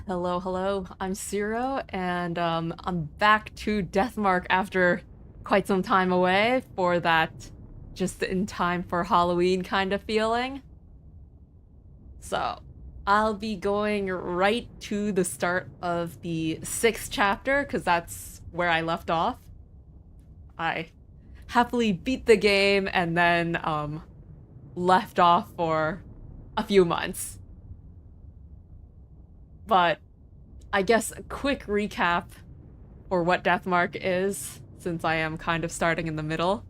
Hello, hello. I'm Ceero, and I'm back to Deathmark after quite some time away for that just in time for Halloween kind of feeling. So, I'll be going right to the start of the 6th chapter, because that's where I left off. I happily beat the game and then left off for a few months. But I guess a quick recap for what Deathmark is, since I am kind of starting in the middle,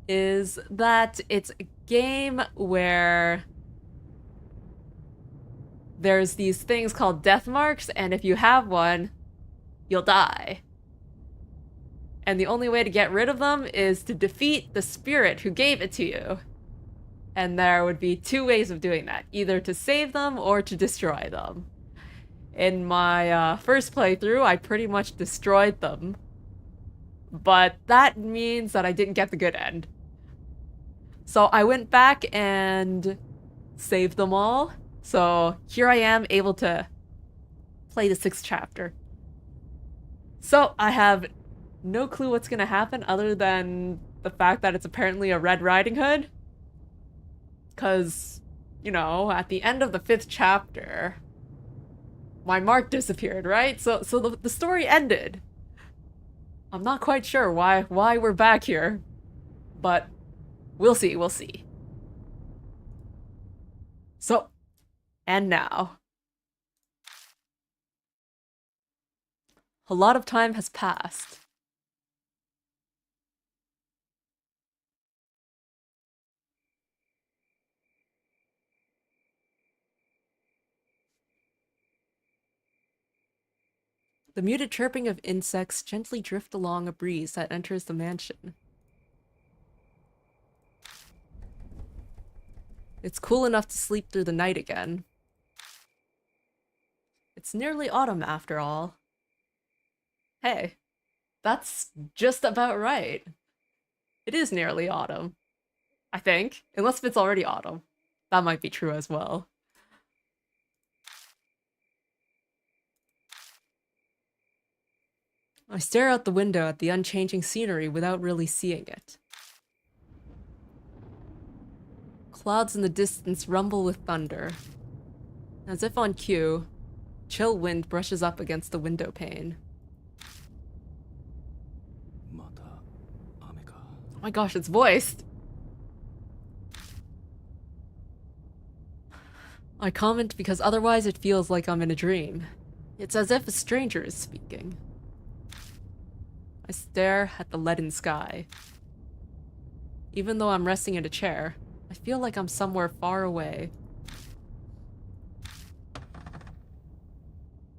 is that it's a game where there's these things called death marks, and if you have one, you'll die. And the only way to get rid of them is to defeat the spirit who gave it to you. And there would be two ways of doing that, either to save them or to destroy them. In my first playthrough, I pretty much destroyed them. But that means that I didn't get the good end. So I went back and saved them all. So here I am able to play the 6th chapter. So I have no clue what's gonna happen other than the fact that it's apparently a Red Riding Hood. Because, you know, at the end of the 5th chapter, my mark disappeared, right? So the story ended. I'm not quite sure why we're back here, but we'll see. So, and now. A lot of time has passed. The muted chirping of insects gently drift along a breeze that enters the mansion. It's cool enough to sleep through the night again. It's nearly autumn after all. Hey, that's just about right. It is nearly autumn. I think. Unless if it's already autumn. That might be true as well. I stare out the window at the unchanging scenery without really seeing it. Clouds in the distance rumble with thunder. As if on cue, chill wind brushes up against the window pane. Oh my gosh, it's voiced! I comment because otherwise it feels like I'm in a dream. It's as if a stranger is speaking. I stare at the leaden sky. Even though I'm resting in a chair, I feel like I'm somewhere far away.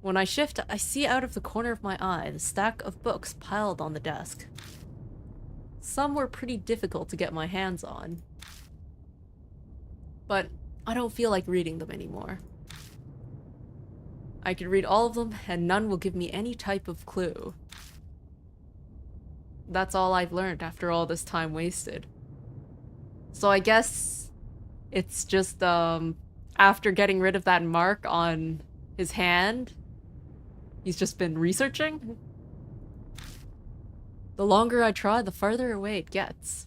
When I shift, I see out of the corner of my eye the stack of books piled on the desk. Some were pretty difficult to get my hands on. But I don't feel like reading them anymore. I could read all of them and none will give me any type of clue. That's all I've learned after all this time wasted. So I guess it's just, after getting rid of that mark on his hand, he's just been researching? The longer I try, the farther away it gets.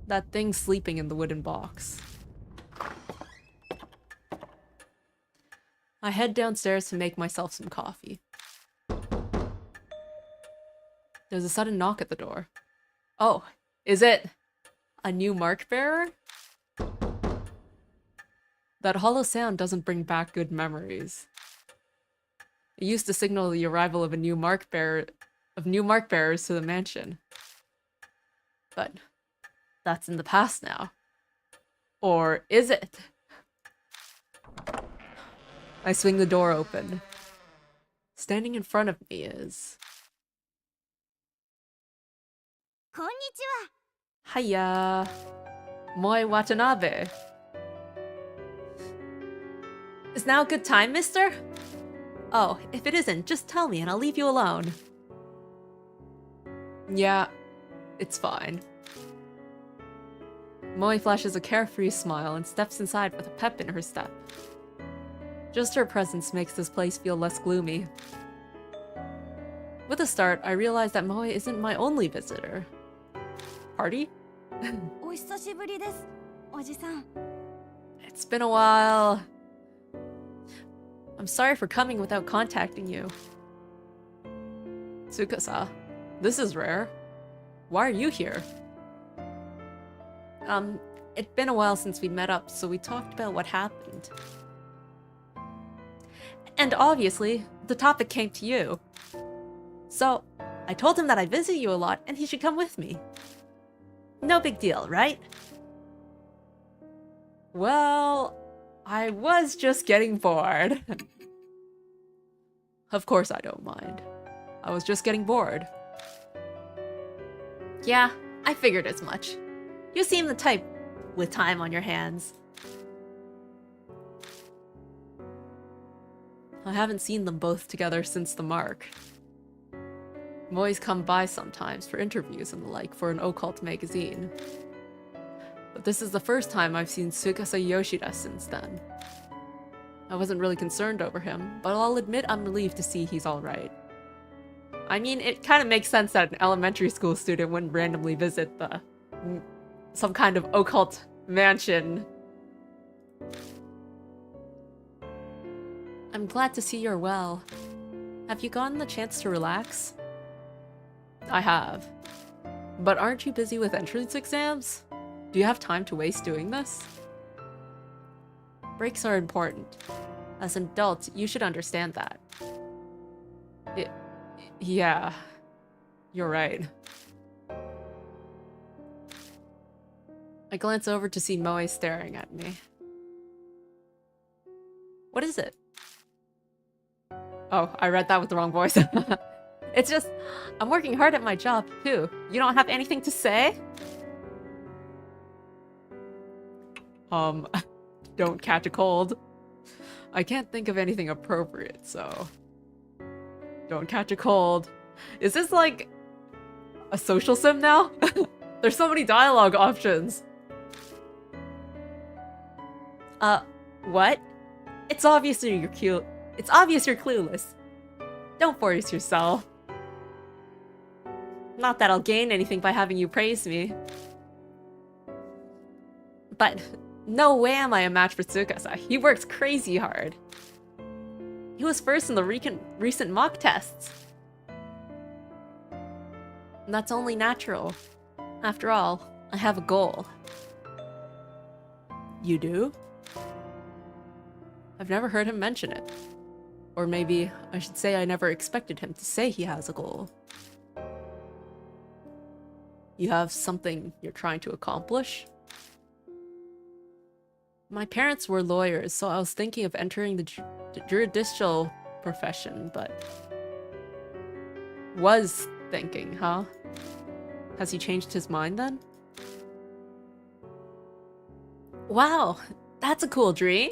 That thing sleeping in the wooden box. I head downstairs to make myself some coffee. There's a sudden knock at the door. Oh, is it a new mark bearer? That hollow sound doesn't bring back good memories. It used to signal the arrival of new mark bearers to the mansion. But that's in the past now. Or is it? I swing the door open. Standing in front of me is... Konnichiwa. Hiya! Moi Watanabe. Is now a good time, mister? Oh, if it isn't, just tell me and I'll leave you alone. Yeah, it's fine. Moi flashes a carefree smile and steps inside with a pep in her step. Just her presence makes this place feel less gloomy. With a start, I realized that Moe isn't my only visitor. Party? お久しぶりです、おじさん。 It's been a while. I'm sorry for coming without contacting you. Tsukasa, this is rare. Why are you here? It'd been a while since we met up, so we talked about what happened. And obviously, the topic came to you. So, I told him that I visit you a lot and he should come with me. No big deal, right? Well, I was just getting bored. Of course I don't mind. I was just getting bored. Yeah, I figured as much. You seem the type with time on your hands. I haven't seen them both together since the mark. Moe's come by sometimes for interviews and the like for an occult magazine. But this is the first time I've seen Tsukasa Yoshida since then. I wasn't really concerned over him, but I'll admit I'm relieved to see he's alright. I mean, it kind of makes sense that an elementary school student wouldn't randomly visit some kind of occult mansion. I'm glad to see you're well. Have you gotten the chance to relax? I have. But aren't you busy with entrance exams? Do you have time to waste doing this? Breaks are important. As an adult, you should understand that. Yeah, you're right. I glance over to see Moe staring at me. What is it? Oh, I read that with the wrong voice. It's just, I'm working hard at my job, too. You don't have anything to say? Don't catch a cold. I can't think of anything appropriate, so... Don't catch a cold. Is this like a social sim now? There's so many dialogue options. What? It's obvious you're cute. It's obvious you're clueless. Don't force yourself. Not that I'll gain anything by having you praise me. But no way am I a match for Tsukasa. He works crazy hard. He was first in the recent mock tests. And that's only natural. After all, I have a goal. You do? I've never heard him mention it. Or maybe I should say I never expected him to say he has a goal. You have something you're trying to accomplish? My parents were lawyers, so I was thinking of entering the judicial profession, but... Was thinking, huh? Has he changed his mind then? Wow, that's a cool dream.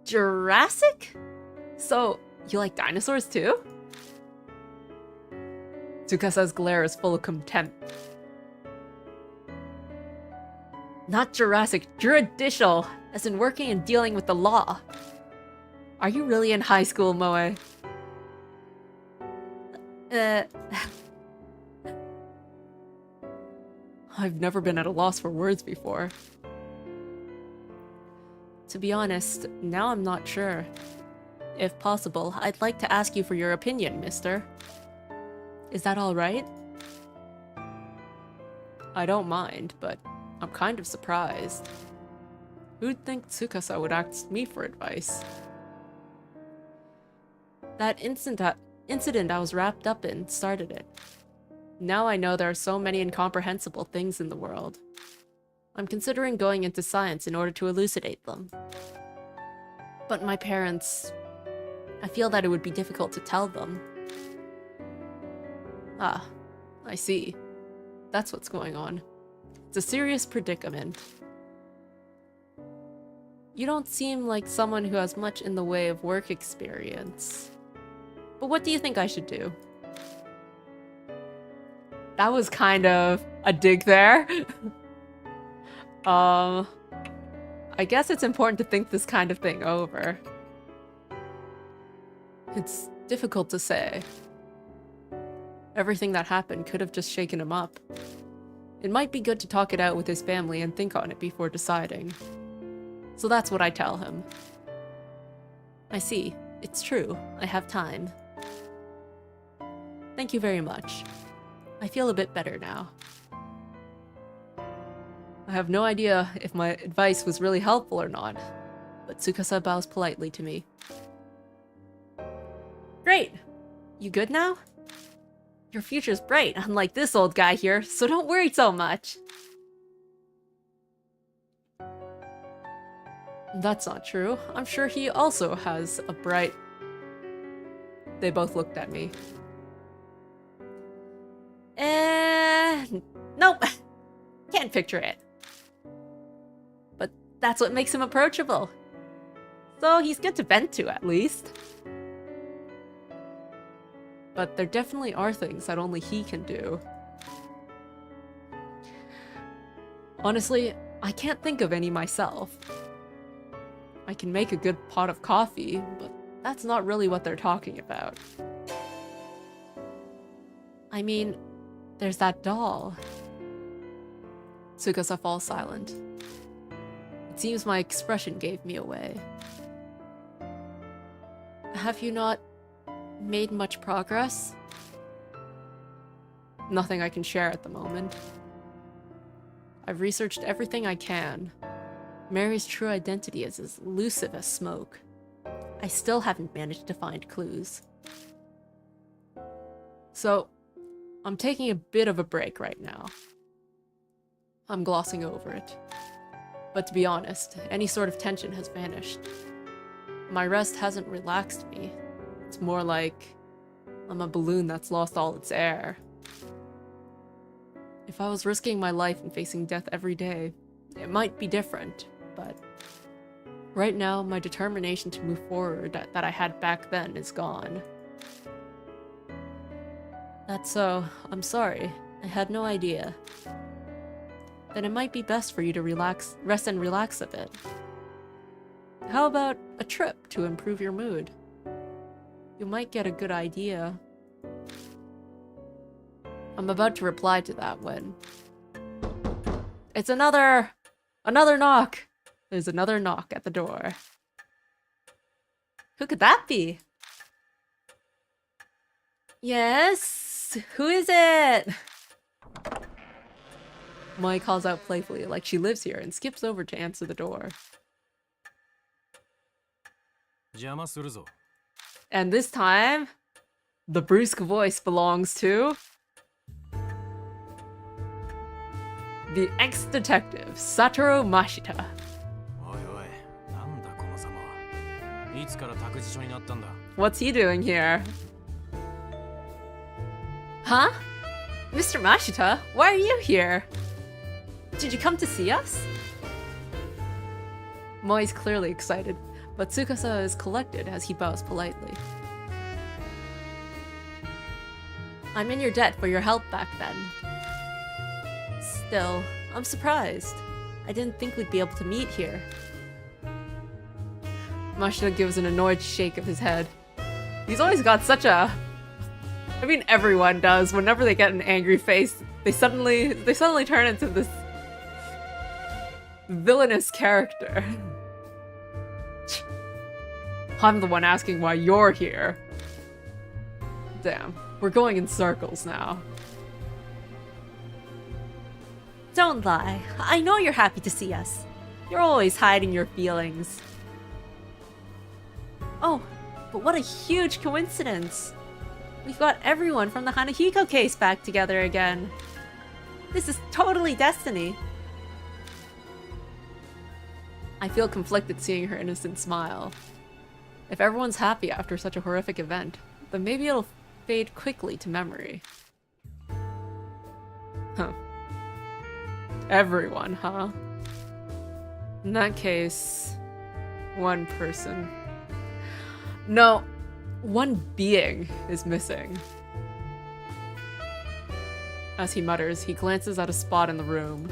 Jurassic? So, you like dinosaurs too? Tsukasa's glare is full of contempt. Not Jurassic, judicial, as in working and dealing with the law. Are you really in high school, Moe? I've never been at a loss for words before. To be honest, now I'm not sure. If possible, I'd like to ask you for your opinion, mister. Is that alright? I don't mind, but I'm kind of surprised. Who'd think Tsukasa would ask me for advice? That incident I was wrapped up in started it. Now I know there are so many incomprehensible things in the world. I'm considering going into science in order to elucidate them. But my parents... I feel that it would be difficult to tell them. Ah, I see. That's what's going on. It's a serious predicament. You don't seem like someone who has much in the way of work experience. But what do you think I should do? That was kind of a dig there. I guess it's important to think this kind of thing over. It's difficult to say. Everything that happened could have just shaken him up. It might be good to talk it out with his family and think on it before deciding. So that's what I tell him. I see. It's true. I have time. Thank you very much. I feel a bit better now. I have no idea if my advice was really helpful or not, but Tsukasa bows politely to me. Great! You good now? Your future's bright, unlike this old guy here, so don't worry so much. That's not true. I'm sure he also has a bright... They both looked at me. Nope. Can't picture it. But that's what makes him approachable. So he's good to vent to, at least. But there definitely are things that only he can do. Honestly, I can't think of any myself. I can make a good pot of coffee, but that's not really what they're talking about. I mean, there's that doll. Tsukasa falls silent. It seems my expression gave me away. Have you not made much progress? Nothing I can share at the moment. I've researched everything I can. Mary's true identity is as elusive as smoke. I still haven't managed to find clues. So, I'm taking a bit of a break right now. I'm glossing over it. But to be honest, any sort of tension has vanished. My rest hasn't relaxed me. It's more like I'm a balloon that's lost all its air. If I was risking my life and facing death every day, it might be different, but right now my determination to move forward that I had back then is gone. That's so. I'm sorry. I had no idea. Then it might be best for you to rest and relax a bit. How about a trip to improve your mood? You might get a good idea. I'm about to reply to that when... It's another knock! There's another knock at the door. Who could that be? Yes? Who is it? Mai calls out playfully like she lives here and skips over to answer the door. And this time, the brusque voice belongs to... the ex-detective, Satoru Mashita. What's he doing here? Huh? Mr. Mashita, why are you here? Did you come to see us? Moi's clearly excited, but Tsukasa is collected as he bows politely. I'm in your debt for your help back then. Still, I'm surprised. I didn't think we'd be able to meet here. Mashita gives an annoyed shake of his head. He's always got such a... I mean, everyone does. Whenever they get an angry face, they suddenly turn into this villainous character. I'm the one asking why you're here. Damn, we're going in circles now. Don't lie. I know you're happy to see us. You're always hiding your feelings. Oh, but what a huge coincidence. We've got everyone from the Hanahiko case back together again. This is totally destiny. I feel conflicted seeing her innocent smile. If everyone's happy after such a horrific event, then maybe it'll fade quickly to memory. Huh. Everyone, huh? In that case, one person. No, one being is missing. As he mutters, he glances at a spot in the room.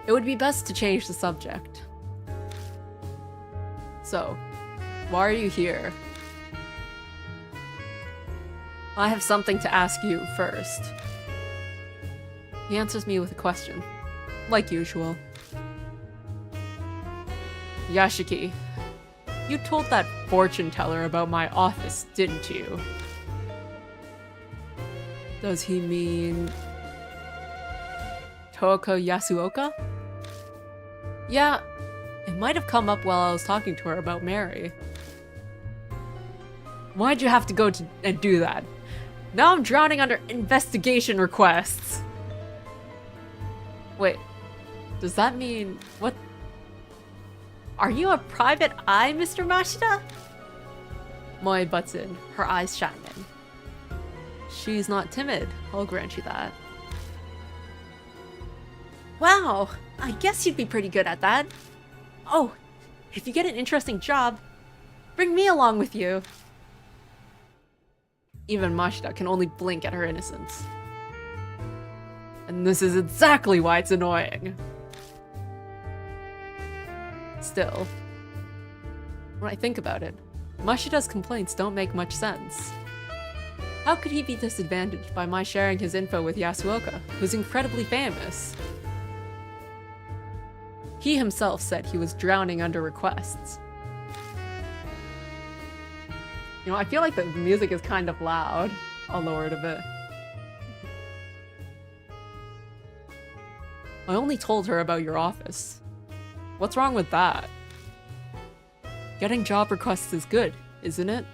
It would be best to change the subject. So, why are you here? I have something to ask you first. He answers me with a question, like usual. Yashiki, you told that fortune teller about my office, didn't you? Does he mean Toko Yasuoka? Yeah, it might have come up while I was talking to her about Mary. Why'd you have to go and do that? Now I'm drowning under investigation requests. Wait, does that mean what? Are you a private eye, Mr. Mashita? Moi butts in, her eyes shining. She's not timid, I'll grant you that. Wow, I guess you'd be pretty good at that. Oh, if you get an interesting job, bring me along with you. Even Mashita can only blink at her innocence. And this is exactly why it's annoying. Still, when I think about it, Mashita's complaints don't make much sense. How could he be disadvantaged by my sharing his info with Yasuoka, who's incredibly famous? He himself said he was drowning under requests. You know, I feel like the music is kind of loud. I'll lower it a bit. I only told her about your office. What's wrong with that? Getting job requests is good, isn't it?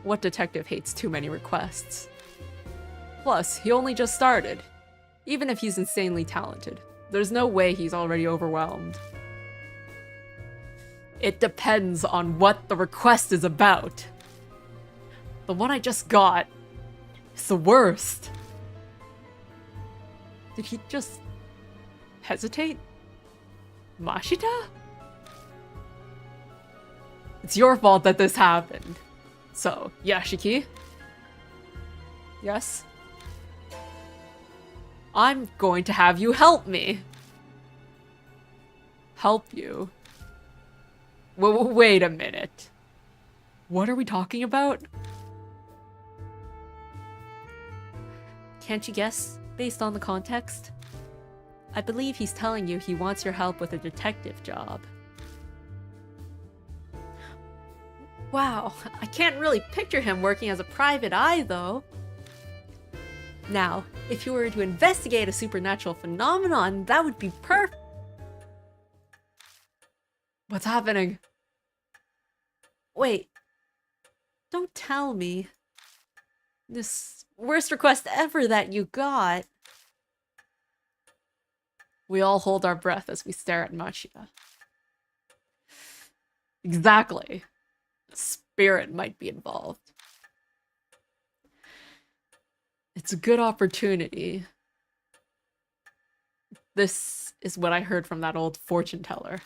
What detective hates too many requests? Plus, he only just started. Even if he's insanely talented, there's no way he's already overwhelmed. It depends on what the request is about. The one I just got is the worst. Did he just hesitate? Mashita? It's your fault that this happened. So, Yashiki? Yes? I'm going to have you help me. Help you? Wait a minute. What are we talking about? Can't you guess, based on the context? I believe he's telling you he wants your help with a detective job. Wow, I can't really picture him working as a private eye, though. Now, if you were to investigate a supernatural phenomenon, that would be perfect. What's happening? Wait, don't tell me. This worst request ever that you got. We all hold our breath as we stare at Mashita. Exactly. A spirit might be involved. It's a good opportunity. This is what I heard from that old fortune teller.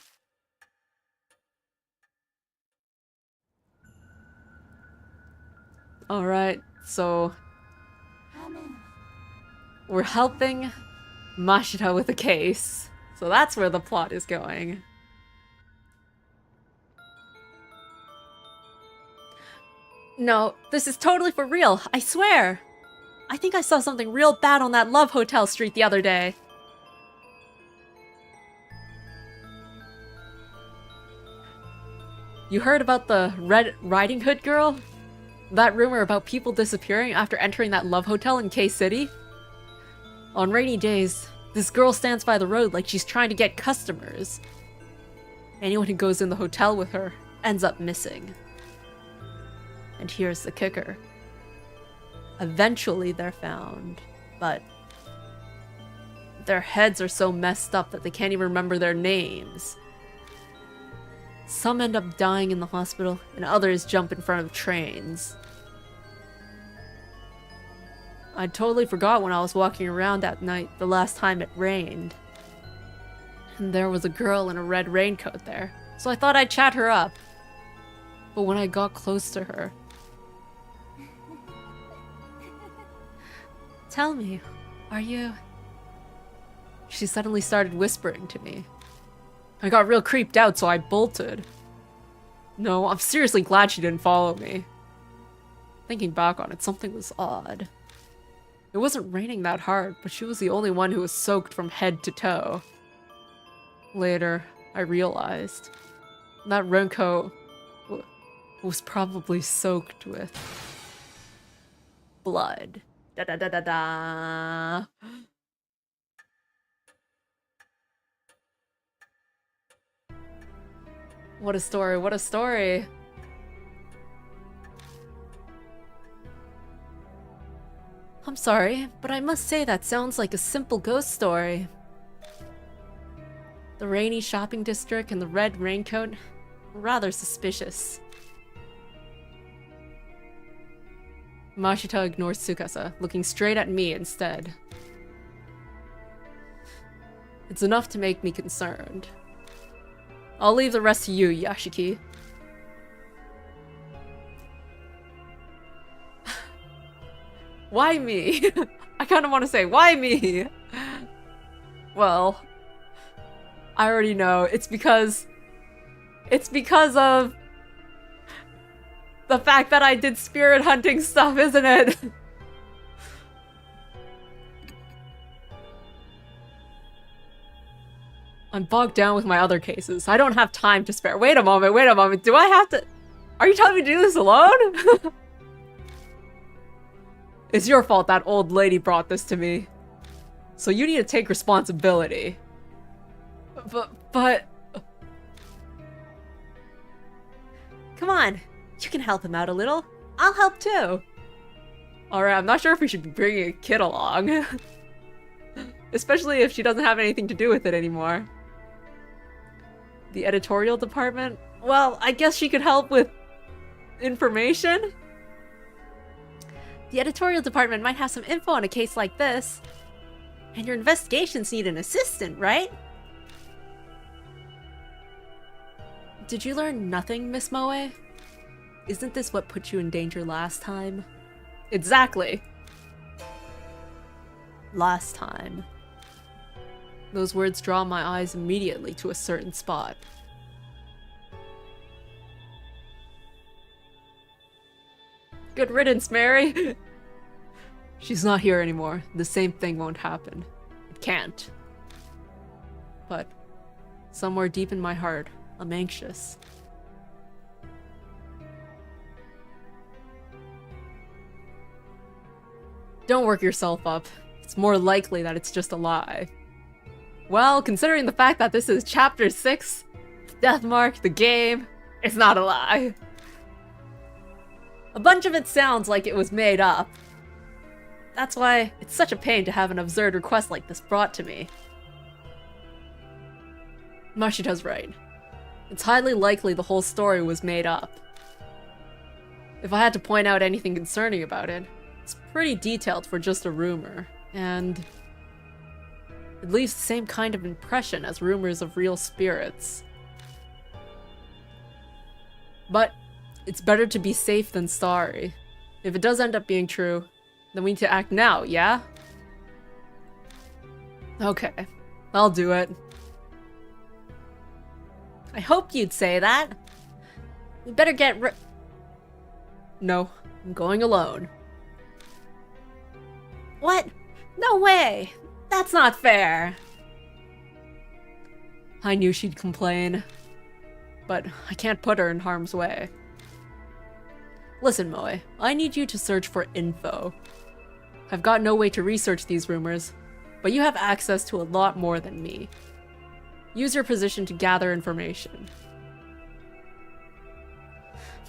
Alright, so we're helping Mashita with a case. So that's where the plot is going. No, this is totally for real, I swear! I think I saw something real bad on that Love Hotel street the other day. You heard about the Red Riding Hood girl? That rumor about people disappearing after entering that Love Hotel in K-City? On rainy days, this girl stands by the road like she's trying to get customers. Anyone who goes in the hotel with her ends up missing. And here's the kicker. Eventually they're found, but their heads are so messed up that they can't even remember their names. Some end up dying in the hospital, and others jump in front of trains. I totally forgot when I was walking around that night the last time it rained. And there was a girl in a red raincoat there, so I thought I'd chat her up. But when I got close to her... Tell me, are you... She suddenly started whispering to me. I got real creeped out, so I bolted. No, I'm seriously glad she didn't follow me. Thinking back on it, something was odd. It wasn't raining that hard, but she was the only one who was soaked from head to toe. Later, I realized that raincoat was probably soaked with blood. Da da da da da. What a story, what a story. I'm sorry, but I must say that sounds like a simple ghost story. The rainy shopping district and the red raincoat were rather suspicious. Mashita ignores Tsukasa, looking straight at me instead. It's enough to make me concerned. I'll leave the rest to you, Yashiki. Why me? I kind of want to say, why me? Well, I already know. It's because of the fact that I did spirit hunting stuff, isn't it? I'm bogged down with my other cases. I don't have time to spare. Wait a moment, wait a moment. Do I have to... Are you telling me to do this alone? It's your fault that old lady brought this to me. So you need to take responsibility. But... Come on. You can help him out a little. I'll help too. Alright, I'm not sure if we should be bringing a kid along. Especially if she doesn't have anything to do with it anymore. The editorial department? Well, I guess she could help with information? The editorial department might have some info on a case like this. And your investigations need an assistant, right? Did you learn nothing, Miss Moe? Isn't this what put you in danger last time? Exactly. Last time. Those words draw my eyes immediately to a certain spot. Good riddance, Mary! She's not here anymore. The same thing won't happen. It can't. But somewhere deep in my heart, I'm anxious. Don't work yourself up. It's more likely that it's just a lie. Well, considering the fact that this is Chapter 6, Deathmark, the game, it's not a lie. A bunch of it sounds like it was made up. That's why it's such a pain to have an absurd request like this brought to me. Mashita's right. It's highly likely the whole story was made up. If I had to point out anything concerning about it, it's pretty detailed for just a rumor, and it leaves the same kind of impression as rumors of real spirits. But it's better to be safe than sorry. If it does end up being true, then we need to act now, yeah? Okay, I'll do it. I hoped you'd say that. We better get No, I'm going alone. What? No way! That's not fair! I knew she'd complain, but I can't put her in harm's way. Listen, Moe, I need you to search for info. I've got no way to research these rumors, but you have access to a lot more than me. Use your position to gather information.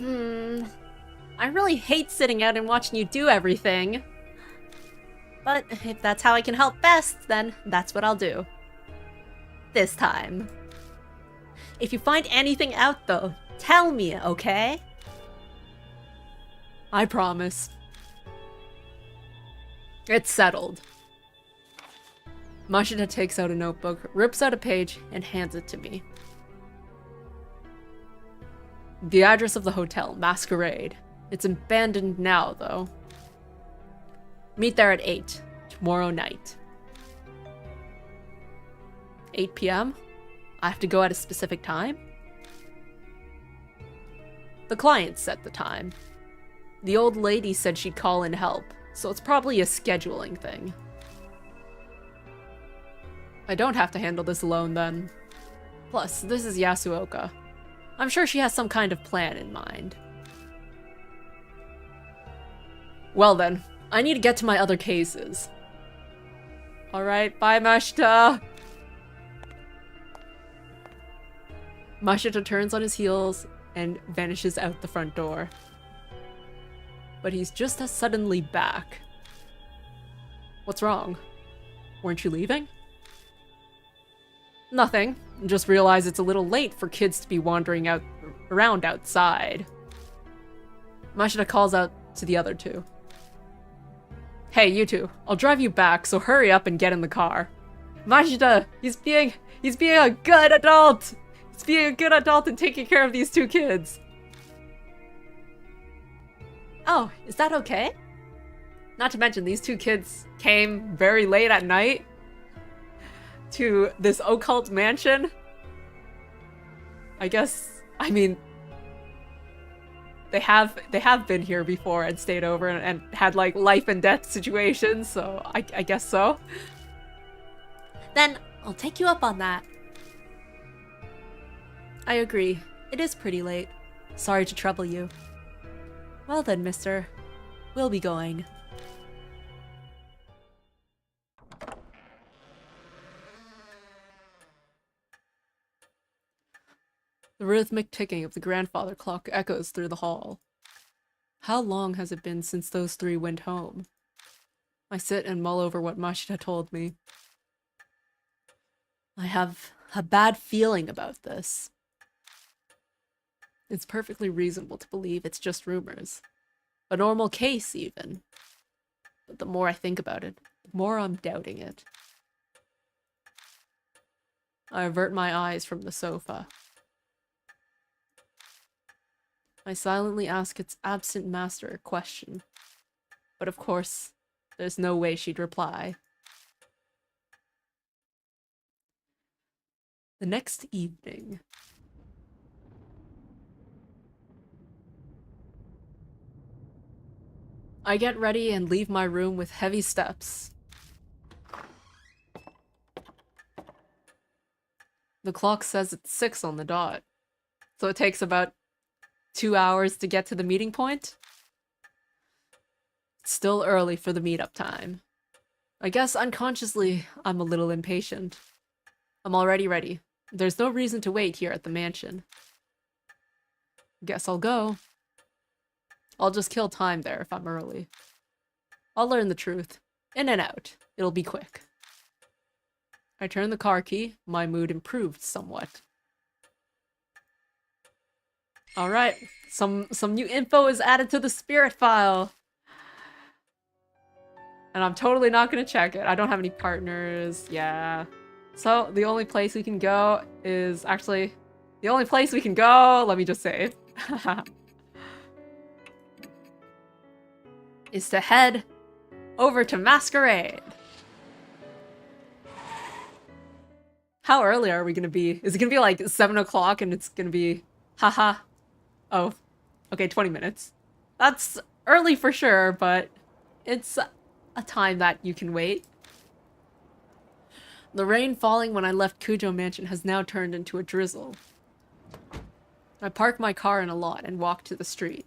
I really hate sitting out and watching you do everything. But if that's how I can help best, then that's what I'll do. This time. If you find anything out though, tell me, okay? I promise. It's settled. Mashita takes out a notebook, rips out a page, and hands it to me. The address of the hotel, Masquerade. It's abandoned now, though. Meet there at 8, tomorrow night. 8 p.m.? I have to go at a specific time? The client set the time. The old lady said she'd call in help, so it's probably a scheduling thing. I don't have to handle this alone then. Plus, this is Yasuoka. I'm sure she has some kind of plan in mind. Well then, I need to get to my other cases. Alright, bye Mashita! Mashita turns on his heels and vanishes out the front door. But he's just as suddenly back. What's wrong? Weren't you leaving? Nothing. Just realize it's a little late for kids to be wandering around outside. Mashita calls out to the other two. Hey, you two. I'll drive you back, so hurry up and get in the car. Mashita, he's being a good adult! He's being a good adult and taking care of these two kids. Oh, is that okay? Not to mention, these two kids came very late at night to this occult mansion. I mean, they have been here before and stayed over and had like life and death situations, so I guess so. Then I'll take you up on that. I agree. It is pretty late. Sorry to trouble you. Well then, mister. We'll be going. The rhythmic ticking of the grandfather clock echoes through the hall. How long has it been since those three went home? I sit and mull over what Mashita told me. I have a bad feeling about this. It's perfectly reasonable to believe it's just rumors. A normal case, even. But the more I think about it, the more I'm doubting it. I avert my eyes from the sofa. I silently ask its absent master a question. But of course, there's no way she'd reply. The next evening. I get ready and leave my room with heavy steps. The clock says it's 6 on the dot, so it takes about 2 hours to get to the meeting point. It's still early for the meetup time. I guess unconsciously, I'm a little impatient. I'm already ready. There's no reason to wait here at the mansion. Guess I'll go. I'll just kill time there if I'm early. I'll learn the truth. In and out. It'll be quick. I turn the car key. My mood improved somewhat. Alright. Some new info is added to the spirit file. And I'm totally not gonna check it. I don't have any partners. Yeah. So, the only place we can go is... Actually, the only place we can go... Let me just save. is to head over to Masquerade. How early are we gonna be? Is it gonna be like 7 o'clock and it's gonna be... Haha. Oh. Okay, 20 minutes. That's early for sure, but it's a time that you can wait. The rain falling when I left Kujo Mansion has now turned into a drizzle. I park my car in a lot and walk to the street.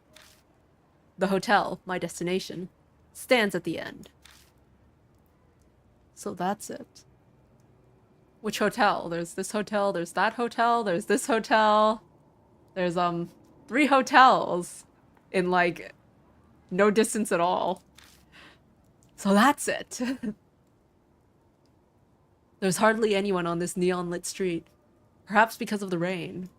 The hotel, my destination, stands at the end. So that's it. Which hotel? There's this hotel, there's that hotel, there's this hotel. There's 3 hotels in like no distance at all. So that's it. There's hardly anyone on this neon-lit street. Perhaps because of the rain.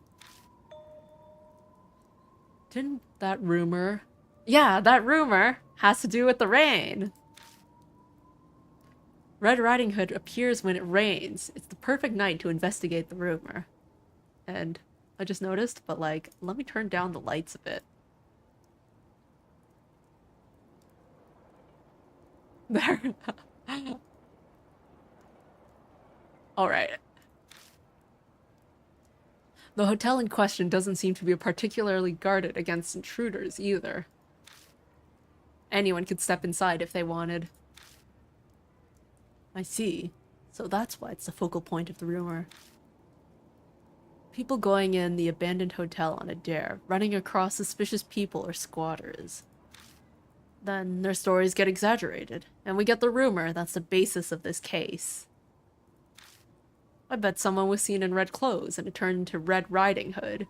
Didn't that rumor... Yeah, that rumor has to do with the rain. Red Riding Hood appears when it rains. It's the perfect night to investigate the rumor. And I just noticed, but like, let me turn down the lights a bit. There. Alright. The hotel in question doesn't seem to be particularly guarded against intruders either. Anyone could step inside if they wanted. I see. So that's why it's the focal point of the rumor. People going in the abandoned hotel on a dare, running across suspicious people or squatters. Then their stories get exaggerated, and we get the rumor that's the basis of this case. I bet someone was seen in red clothes and it turned into Red Riding Hood.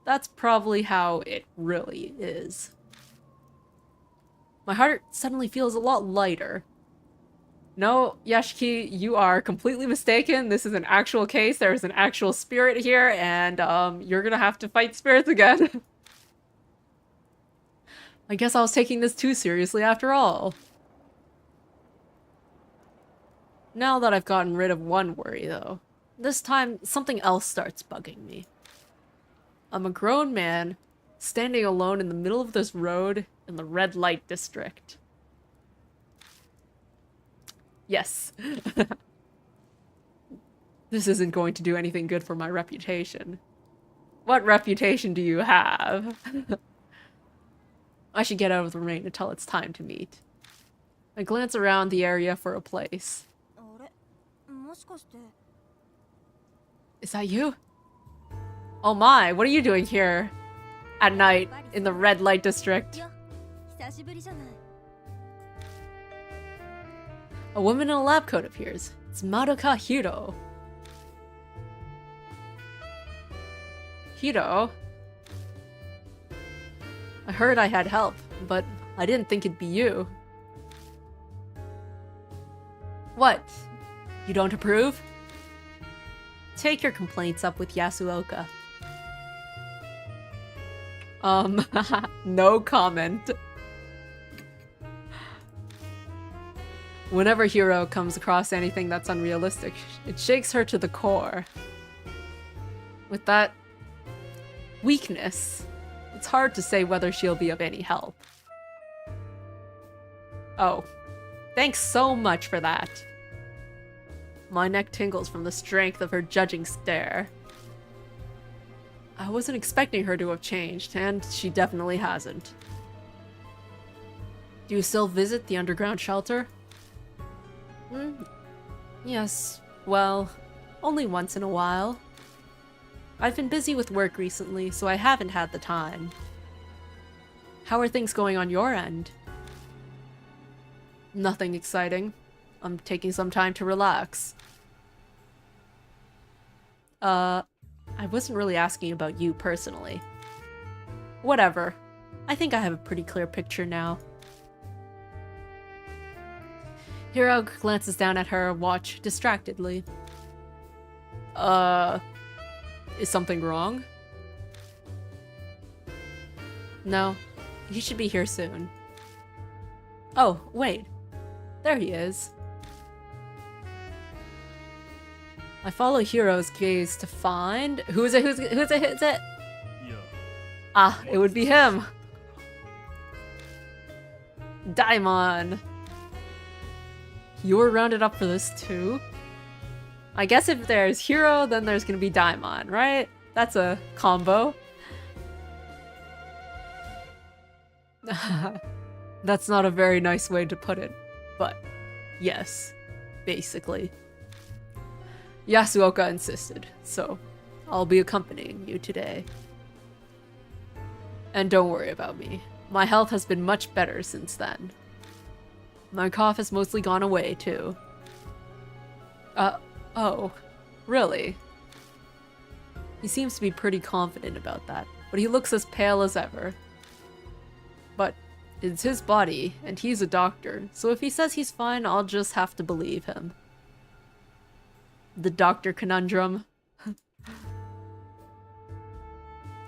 That's probably how it really is. My heart suddenly feels a lot lighter. No, Yashiki, you are completely mistaken. This is an actual case. There is an actual spirit here, and you're gonna have to fight spirits again. I guess I was taking this too seriously after all. Now that I've gotten rid of one worry, though, this time something else starts bugging me. I'm a grown man, standing alone in the middle of this road in the red light district. Yes. This isn't going to do anything good for my reputation. What reputation do you have? I should get out of the rain until it's time to meet. I glance around the area for a place. Is that you? Oh my, what are you doing here? At night, in the red light district. A woman in a lab coat appears. It's Madoka Hiro. Hiro? I heard I had help, but I didn't think it'd be you. What? You don't approve? Take your complaints up with Yasuoka. No comment. Whenever Hiro comes across anything that's unrealistic, it shakes her to the core. With that weakness, it's hard to say whether she'll be of any help. Oh, thanks so much for that. My neck tingles from the strength of her judging stare. I wasn't expecting her to have changed, and she definitely hasn't. Do you still visit the underground shelter? Yes, well, only once in a while. I've been busy with work recently, so I haven't had the time. How are things going on your end? Nothing exciting. I'm taking some time to relax. I wasn't really asking about you personally. Whatever. I think I have a pretty clear picture now. Hiro glances down at her watch distractedly. Is something wrong? No, he should be here soon. Oh, wait. There he is. I follow Hiro's gaze to find... Who is it? Who's it? Yeah. Ah, it would be him. Daimon. You were rounded up for this too? I guess if there's Hiro, then there's gonna be Daimon, right? That's a combo. That's not a very nice way to put it, but yes, basically. Yasuoka insisted, so I'll be accompanying you today. And don't worry about me. My health has been much better since then. My cough has mostly gone away, too. Oh, really? He seems to be pretty confident about that, but he looks as pale as ever. But it's his body, and he's a doctor, so if he says he's fine, I'll just have to believe him. The doctor conundrum.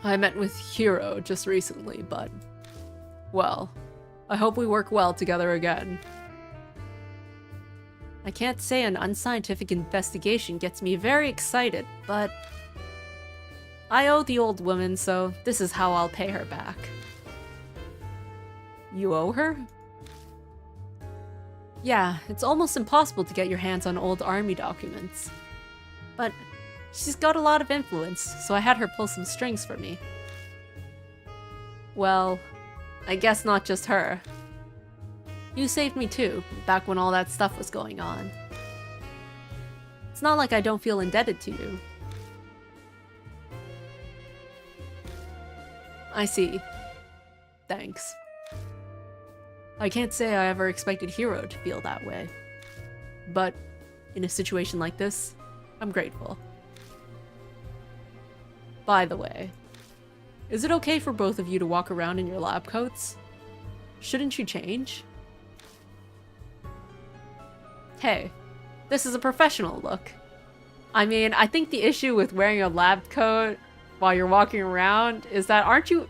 I met with Hiro just recently, but... well, I hope we work well together again. I can't say an unscientific investigation gets me very excited, but... I owe the old woman, so this is how I'll pay her back. You owe her? Yeah, it's almost impossible to get your hands on old army documents. But She's got a lot of influence, so I had her pull some strings for me. Well, I guess not just her. You saved me too, back when all that stuff was going on. It's not like I don't feel indebted to you. I see. Thanks. I can't say I ever expected Hero to feel that way. But in a situation like this, I'm grateful. By the way, is it okay for both of you to walk around in your lab coats? Shouldn't you change? Hey, this is a professional look. I mean, I think the issue with wearing a lab coat while you're walking around is that aren't you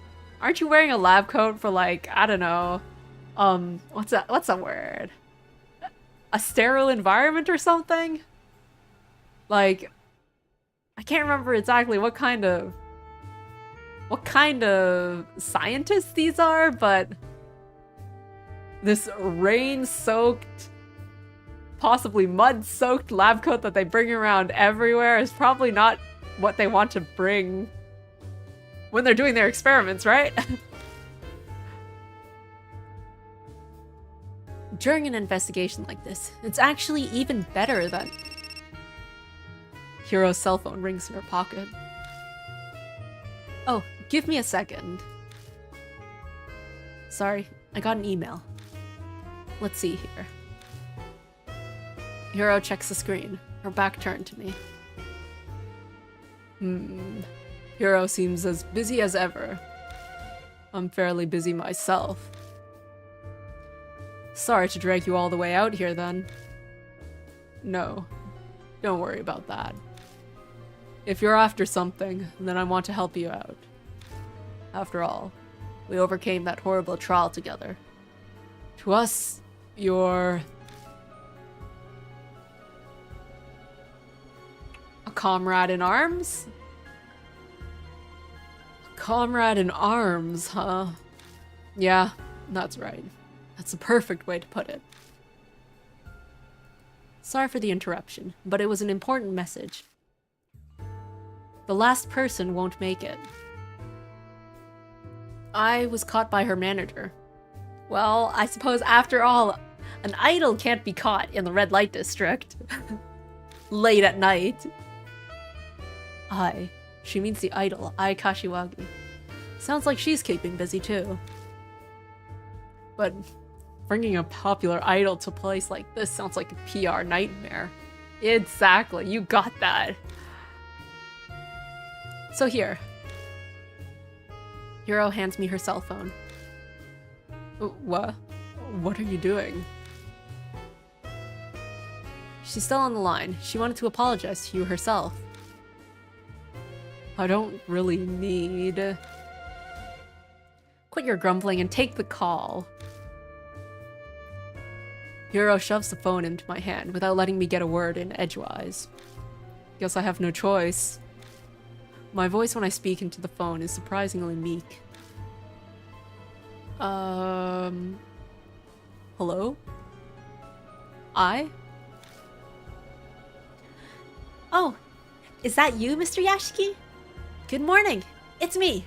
wearing a lab coat for, like, I don't know, what's that word? A sterile environment or something? Like, I can't remember exactly what kind of scientists these are, but this rain-soaked, possibly mud-soaked lab coat that they bring around everywhere is probably not what they want to bring when they're doing their experiments, right? During an investigation like this, it's actually even better than... Hero's cell phone rings in her pocket. Oh, give me a second. Sorry, I got an email. Let's see here. Hero checks the screen, her back turned to me. Hero seems as busy as ever. I'm fairly busy myself. Sorry to drag you all the way out here then. No, don't worry about that. If you're after something, then I want to help you out. After all, we overcame that horrible trial together. To us, you're... a comrade in arms? A comrade in arms, huh? Yeah, that's right. That's the perfect way to put it. Sorry for the interruption, but it was an important message. The last person won't make it. I was caught by her manager. Well, I suppose after all, an idol can't be caught in the red light district. Late at night. She means the idol, Ai Kashiwagi. Sounds like she's keeping busy too. But bringing a popular idol to a place like this sounds like a PR nightmare. Exactly, you got that. So here. Hero hands me her cell phone. What? What are you doing? She's still on the line. She wanted to apologize to you herself. I don't really need... Quit your grumbling and take the call. Hero shoves the phone into my hand without letting me get a word in edgewise. Guess I have no choice. My voice when I speak into the phone is surprisingly meek. Hello? Oh, is that you, Mr. Yashiki? Good morning. It's me,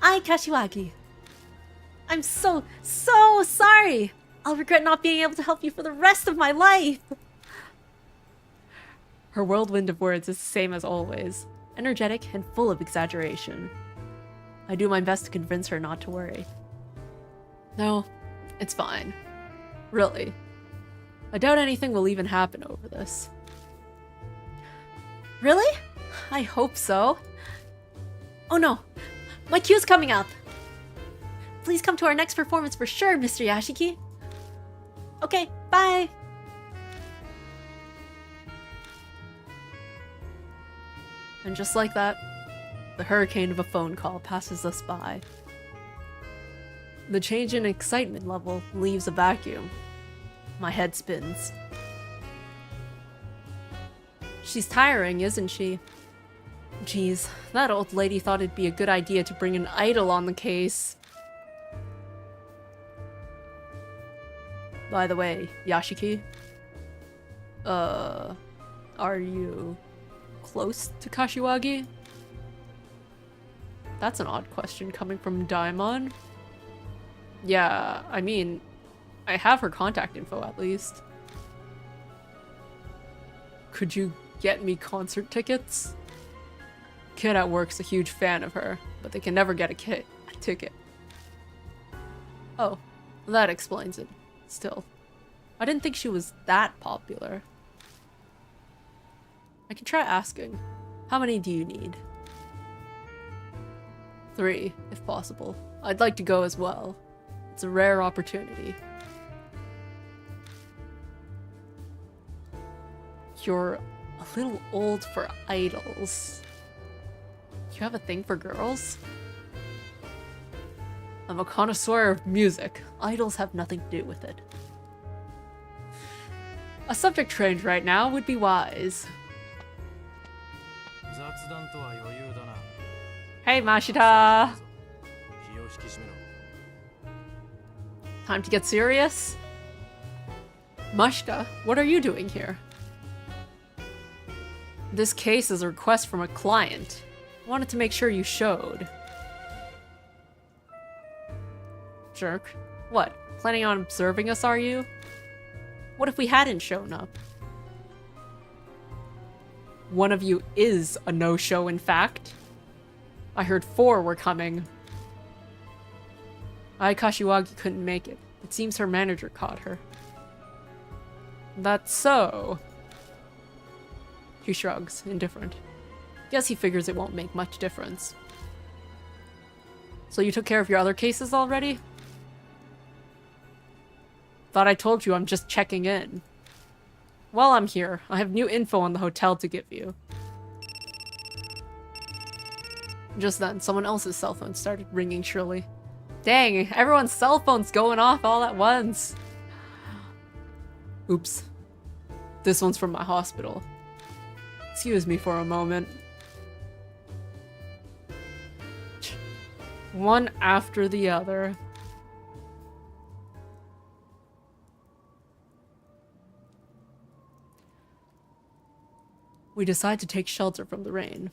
Ai Kashiwagi. I'm so sorry. I'll regret not being able to help you for the rest of my life. Her whirlwind of words is the same as always, energetic and full of exaggeration. I do my best to convince her not to worry. No, it's fine. Really. I doubt anything will even happen over this. Really? I hope so. Oh no, my cue's coming up. Please come to our next performance for sure, Mr. Yashiki. Okay, bye. And just like that, the hurricane of a phone call passes us by. The change in excitement level leaves a vacuum. My head spins. She's tiring, isn't she? Geez, that old lady thought it'd be a good idea to bring an idol on the case. By the way, Yashiki? Are you... close to Kashiwagi? That's an odd question coming from Daimon. Yeah, I mean, I have her contact info at least. Could you get me concert tickets? Kid at work's a huge fan of her, but they can never get a ticket. Oh, that explains it. Still, I didn't think she was that popular. I can try asking. How many do you need? 3, if possible. I'd like to go as well. It's a rare opportunity. You're a little old for idols. You have a thing for girls? I'm a connoisseur of music. Idols have nothing to do with it. A subject change right now would be wise. Hey, Mashita! Time to get serious? Mashita, what are you doing here? This case is a request from a client. I wanted to make sure you showed. Jerk. What? Planning on observing us, are you? What if we hadn't shown up? One of you is a no-show, in fact. I heard 4 were coming. Ai Kashiwagi couldn't make it. It seems her manager caught her. That's so. He shrugs, indifferent. Guess he figures it won't make much difference. So you took care of your other cases already? Thought I told you I'm just checking in. While I'm here, I have new info on the hotel to give you. Just then, someone else's cell phone started ringing shrilly. Dang, everyone's cell phone's going off all at once. Oops. This one's from my hospital. Excuse me for a moment. One after the other. We decide to take shelter from the rain.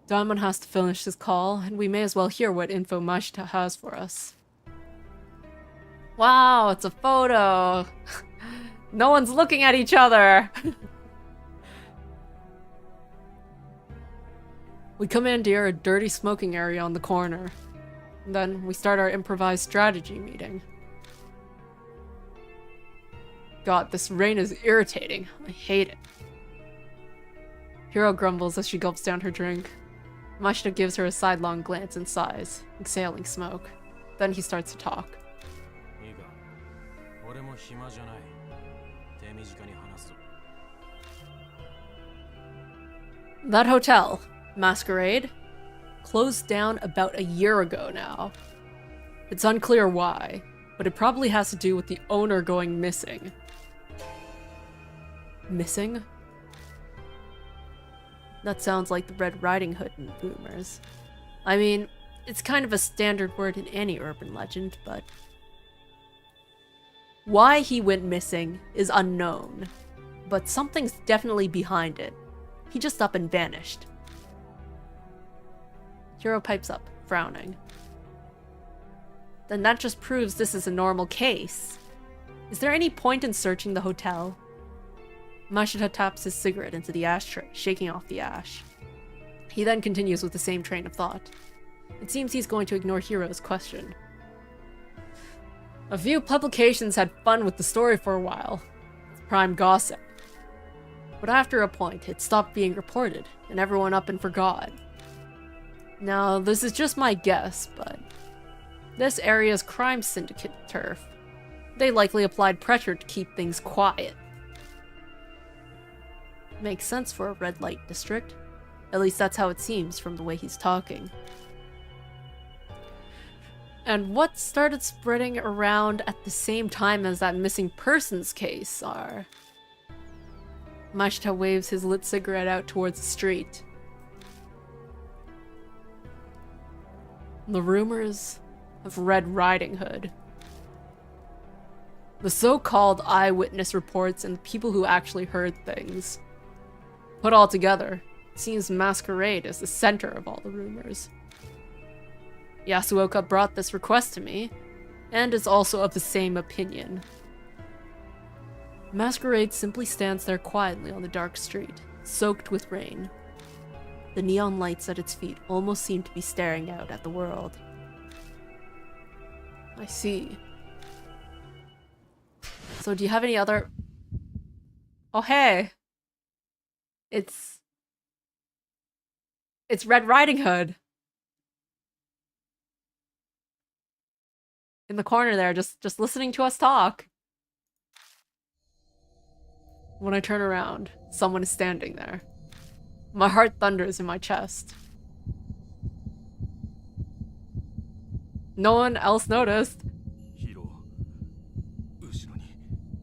Diamond has to finish his call, and we may as well hear what info Mashita has for us. Wow, it's a photo! No one's looking at each other! We commandeer a dirty smoking area on the corner. And then we start our improvised strategy meeting. God, this rain is irritating. I hate it. Hiro grumbles as she gulps down her drink. Mashita gives her a sidelong glance and sighs, exhaling smoke. Then he starts to talk. That hotel, Masquerade, closed down about a year ago now. It's unclear why, but it probably has to do with the owner going missing. Missing? That sounds like the Red Riding Hood in Boomers. I mean, it's kind of a standard word in any urban legend, but... Why he went missing is unknown, but something's definitely behind it. He just up and vanished. Hiro pipes up, frowning. Then that just proves this is a normal case. Is there any point in searching the hotel? Mashita taps his cigarette into the ashtray, shaking off the ash. He then continues with the same train of thought. It seems he's going to ignore Hiro's question. A few publications had fun with the story for a while. Prime gossip. But after a point, it stopped being reported, and everyone up and forgot. Now, this is just my guess, but... this area's crime syndicate turf. They likely applied pressure to keep things quiet. Makes sense for a red light district. At least that's how it seems from the way he's talking. And what started spreading around at the same time as that missing persons case are... Mashita waves his lit cigarette out towards the street. The rumors of Red Riding Hood. The so-called eyewitness reports and people who actually heard things Put all together, it seems Masquerade is the center of all the rumors. Yasuoka brought this request to me, and is also of the same opinion. Masquerade simply stands there quietly on the dark street, soaked with rain. The neon lights at its feet almost seem to be staring out at the world. I see. So do you have any other... Oh hey! It's Red Riding Hood! In the corner there, just listening to us talk. When I turn around, someone is standing there. My heart thunders in my chest. No one else noticed.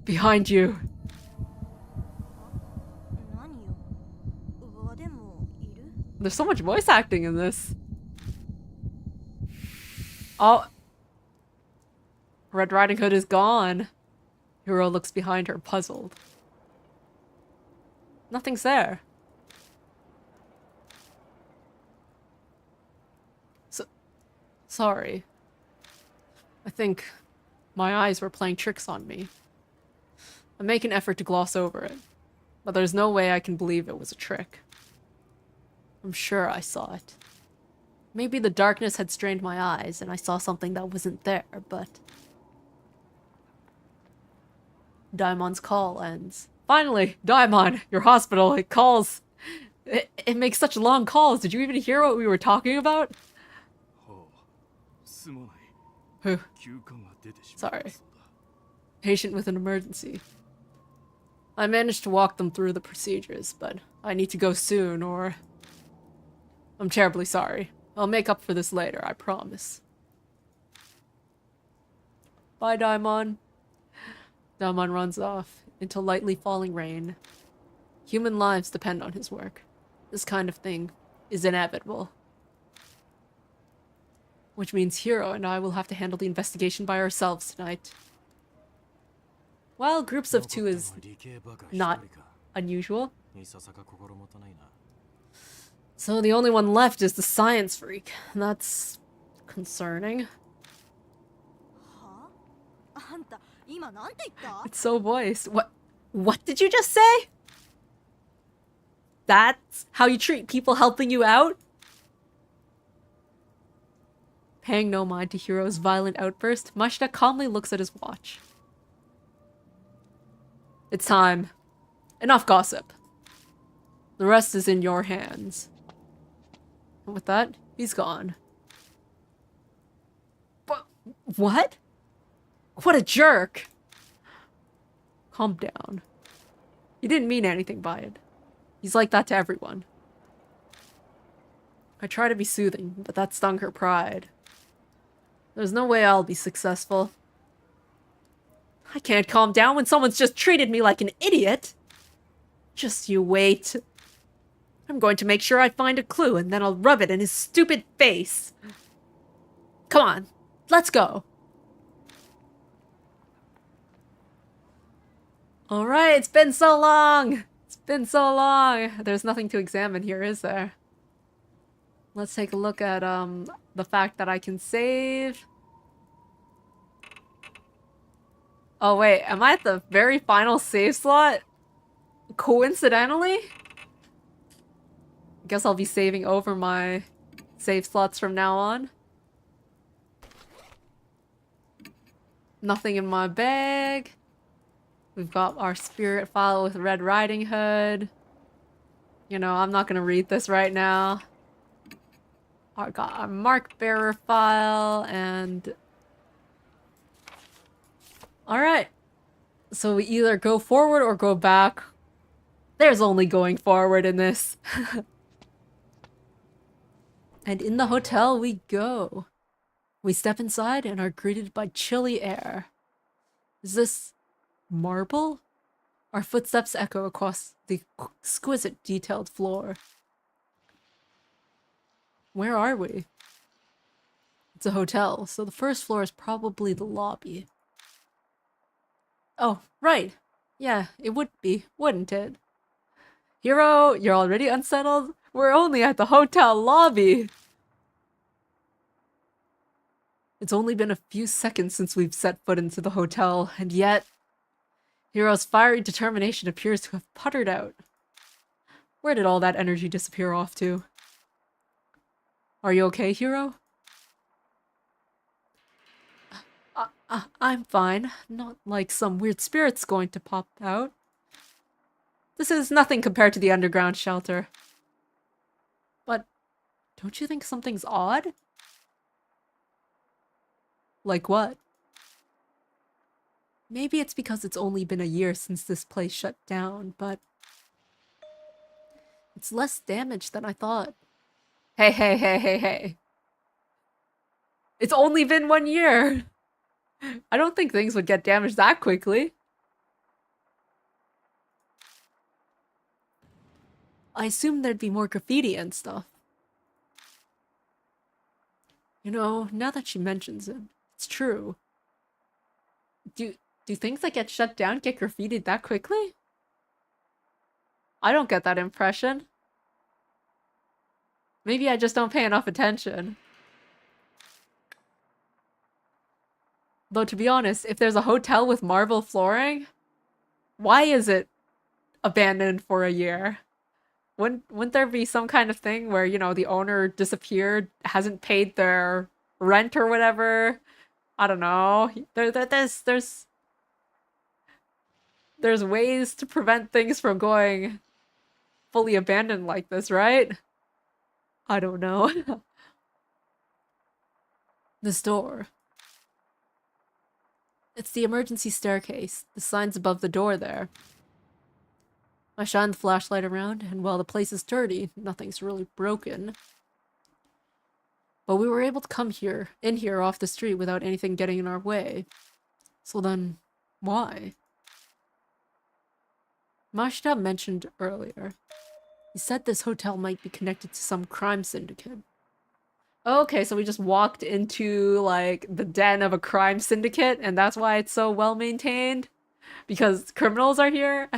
Behind you. 何よ上でもいる There's so much voice acting in this. Oh. Red Riding Hood is gone. Hiro looks behind her, puzzled. Nothing's there. Sorry. I think my eyes were playing tricks on me. I make an effort to gloss over it, but there's no way I can believe it was a trick. I'm sure I saw it. Maybe the darkness had strained my eyes and I saw something that wasn't there, but... Daimon's call ends. Finally! Daimon! Your hospital! It calls! It makes such long calls! Did you even hear what we were talking about? Whew. Sorry. Patient with an emergency. I managed to walk them through the procedures, but I need to go soon or... I'm terribly sorry. I'll make up for this later, I promise. Bye, Daimon. Daimon runs off into lightly falling rain. Human lives depend on his work. This kind of thing is inevitable. Which means Hiro and I will have to handle the investigation by ourselves tonight. While groups of two is not unusual. So the only one left is the science freak. That's concerning. はあんた今なんて言った It's so voiced. What did you just say? That's how you treat people helping you out? Paying no mind to Hiro's violent outburst, Mashita calmly looks at his watch. It's time. Enough gossip. The rest is in your hands. And with that, he's gone. But what? What a jerk! Calm down. He didn't mean anything by it. He's like that to everyone. I try to be soothing, but that stung her pride. There's no way I'll be successful. I can't calm down when someone's just treated me like an idiot. Just you wait. I'm going to make sure I find a clue and then I'll rub it in his stupid face. Come on, let's go. Alright, it's been so long. It's been so long. There's nothing to examine here, is there? Let's take a look at the fact that I can save. Oh wait, am I at the very final save slot? Coincidentally? Guess I'll be saving over my save slots from now on. Nothing in my bag. We've got our spirit file with Red Riding Hood. You know, I'm not gonna read this right now. I got our Mark Bearer file and... Alright. So we either go forward or go back. There's only going forward in this. And in the hotel we go. We step inside and are greeted by chilly air. Is this marble? Our footsteps echo across the exquisite detailed floor. Where are we? It's a hotel, so the first floor is probably the lobby. Oh, right. Yeah, it would be, wouldn't it? Hero, you're already unsettled? We're only at the hotel lobby. It's only been a few seconds since we've set foot into the hotel, and yet Hero's fiery determination appears to have puttered out. Where did all that energy disappear off to? Are you okay, Hero? I'm fine. Not like some weird spirit's going to pop out. This is nothing compared to the underground shelter. But don't you think something's odd? Like what? Maybe it's because it's only been a year since this place shut down, but it's less damage than I thought. Hey. It's only been 1 year. I don't think things would get damaged that quickly. I assumed there'd be more graffiti and stuff. You know, now that she mentions it, it's true. Do things that get shut down get graffitied that quickly? I don't get that impression. Maybe I just don't pay enough attention. Though to be honest, if there's a hotel with marble flooring, why is it abandoned for a year? Wouldn't there be some kind of thing where, you know, the owner disappeared, hasn't paid their rent or whatever? I don't know. There's ways to prevent things from going fully abandoned like this, right? I don't know. This door. It's the emergency staircase. The sign's above the door there. I shine the flashlight around, and while the place is dirty, nothing's really broken. But we were able to come in here off the street without anything getting in our way. So then, why? Mashita mentioned earlier. He said this hotel might be connected to some crime syndicate. Okay, so we just walked into, like, the den of a crime syndicate, and that's why it's so well maintained? Because criminals are here?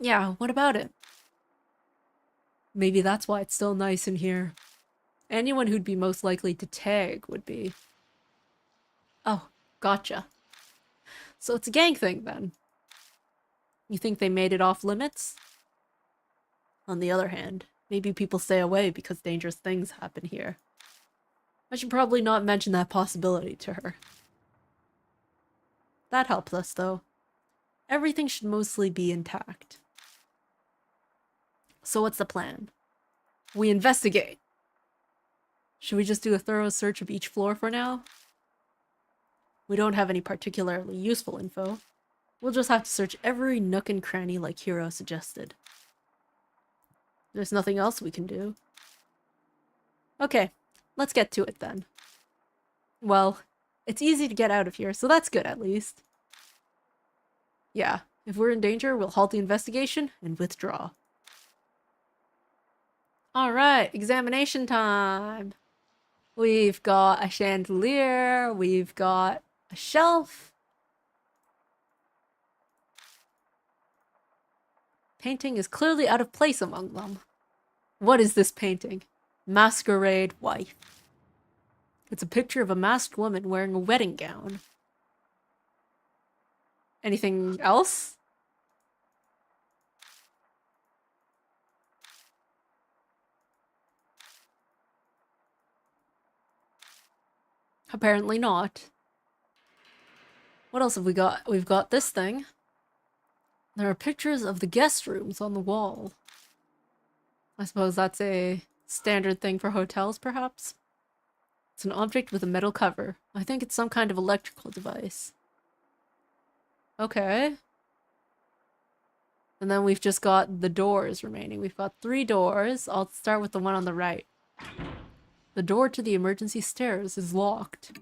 Yeah, what about it? Maybe that's why it's still nice in here. Anyone who'd be most likely to tag would be. Oh, gotcha. So it's a gang thing, then. You think they made it off limits? On the other hand, maybe people stay away because dangerous things happen here. I should probably not mention that possibility to her. That helps us, though. Everything should mostly be intact. So what's the plan? We investigate. Should we just do a thorough search of each floor for now? We don't have any particularly useful info. We'll just have to search every nook and cranny like Hero suggested. There's nothing else we can do. Okay, let's get to it then. Well, it's easy to get out of here, so that's good at least. Yeah, if we're in danger, we'll halt the investigation and withdraw. Alright, examination time! We've got a chandelier, we've got a shelf. Painting is clearly out of place among them. What is this painting? Masquerade Wife. It's a picture of a masked woman wearing a wedding gown. Anything else? Apparently not. What else have we got? We've got this thing. There are pictures of the guest rooms on the wall. I suppose that's a standard thing for hotels, perhaps? It's an object with a metal cover. I think it's some kind of electrical device. Okay. And then we've just got the doors remaining. We've got 3 doors. I'll start with the one on the right. The door to the emergency stairs is locked.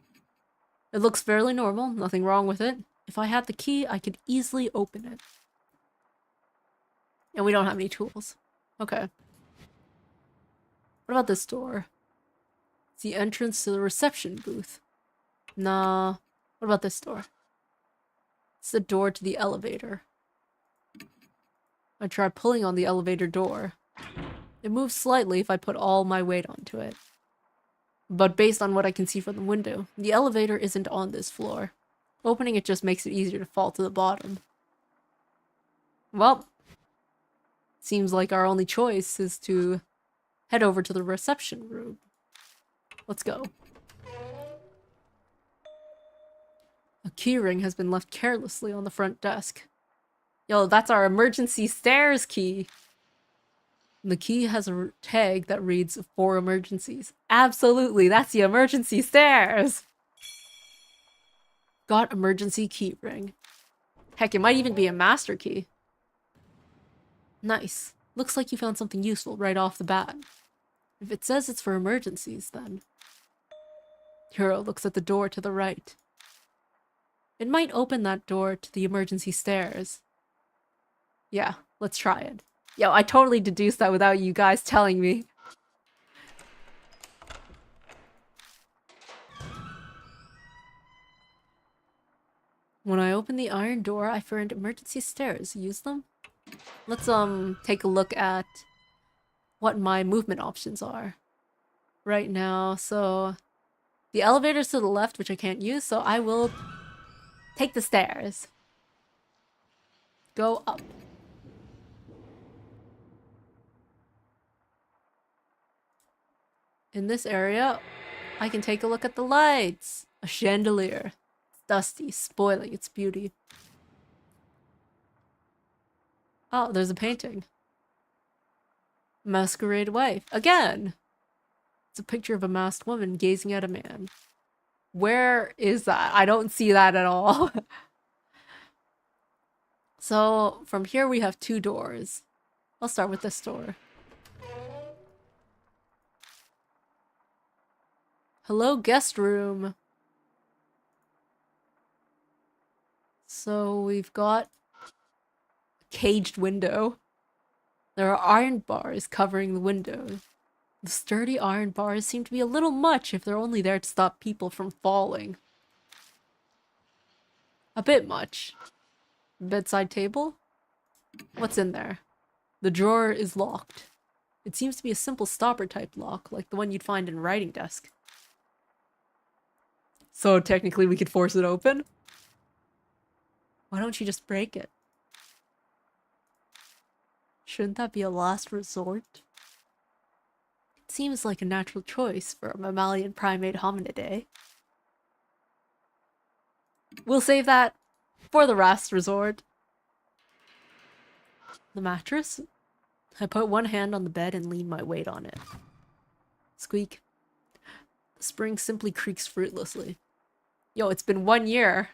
It looks fairly normal, nothing wrong with it. If I had the key, I could easily open it. And we don't have any tools. Okay. What about this door? It's the entrance to the reception booth. Nah. What about this door? It's the door to the elevator. I try pulling on the elevator door. It moves slightly if I put all my weight onto it. But based on what I can see from the window, the elevator isn't on this floor. Opening it just makes it easier to fall to the bottom. Well, seems like our only choice is to head over to the reception room. Let's go. A keyring has been left carelessly on the front desk. Yo, that's our emergency stairs key. The key has a tag that reads "for emergencies." Absolutely, that's the emergency stairs! Got emergency key ring. Heck, it might even be a master key. Nice. Looks like you found something useful right off the bat. If it says it's for emergencies, then... Hero looks at the door to the right. It might open that door to the emergency stairs. Yeah, let's try it. Yo, I totally deduced that without you guys telling me. When I open the iron door, I find emergency stairs. Use them? Let's take a look at what my movement options are right now. So the elevator's to the left, which I can't use, so I will take the stairs. Go up. In this area, I can take a look at the lights. A chandelier. It's dusty, spoiling its beauty. Oh, there's a painting. Masquerade wife. Again! It's a picture of a masked woman gazing at a man. Where is that? I don't see that at all. So, from here we have 2 doors. I'll start with this door. Hello, guest room. So, we've got a caged window. There are iron bars covering the window. The sturdy iron bars seem to be a little much if they're only there to stop people from falling. A bit much. Bedside table? What's in there? The drawer is locked. It seems to be a simple stopper type lock, like the one you'd find in a writing desk. So technically we could force it open? Why don't you just break it? Shouldn't that be a last resort? It seems like a natural choice for a mammalian primate hominid, eh? We'll save that for the last resort. The mattress? I put one hand on the bed and lean my weight on it. Squeak. The spring simply creaks fruitlessly. Yo, it's been 1 year.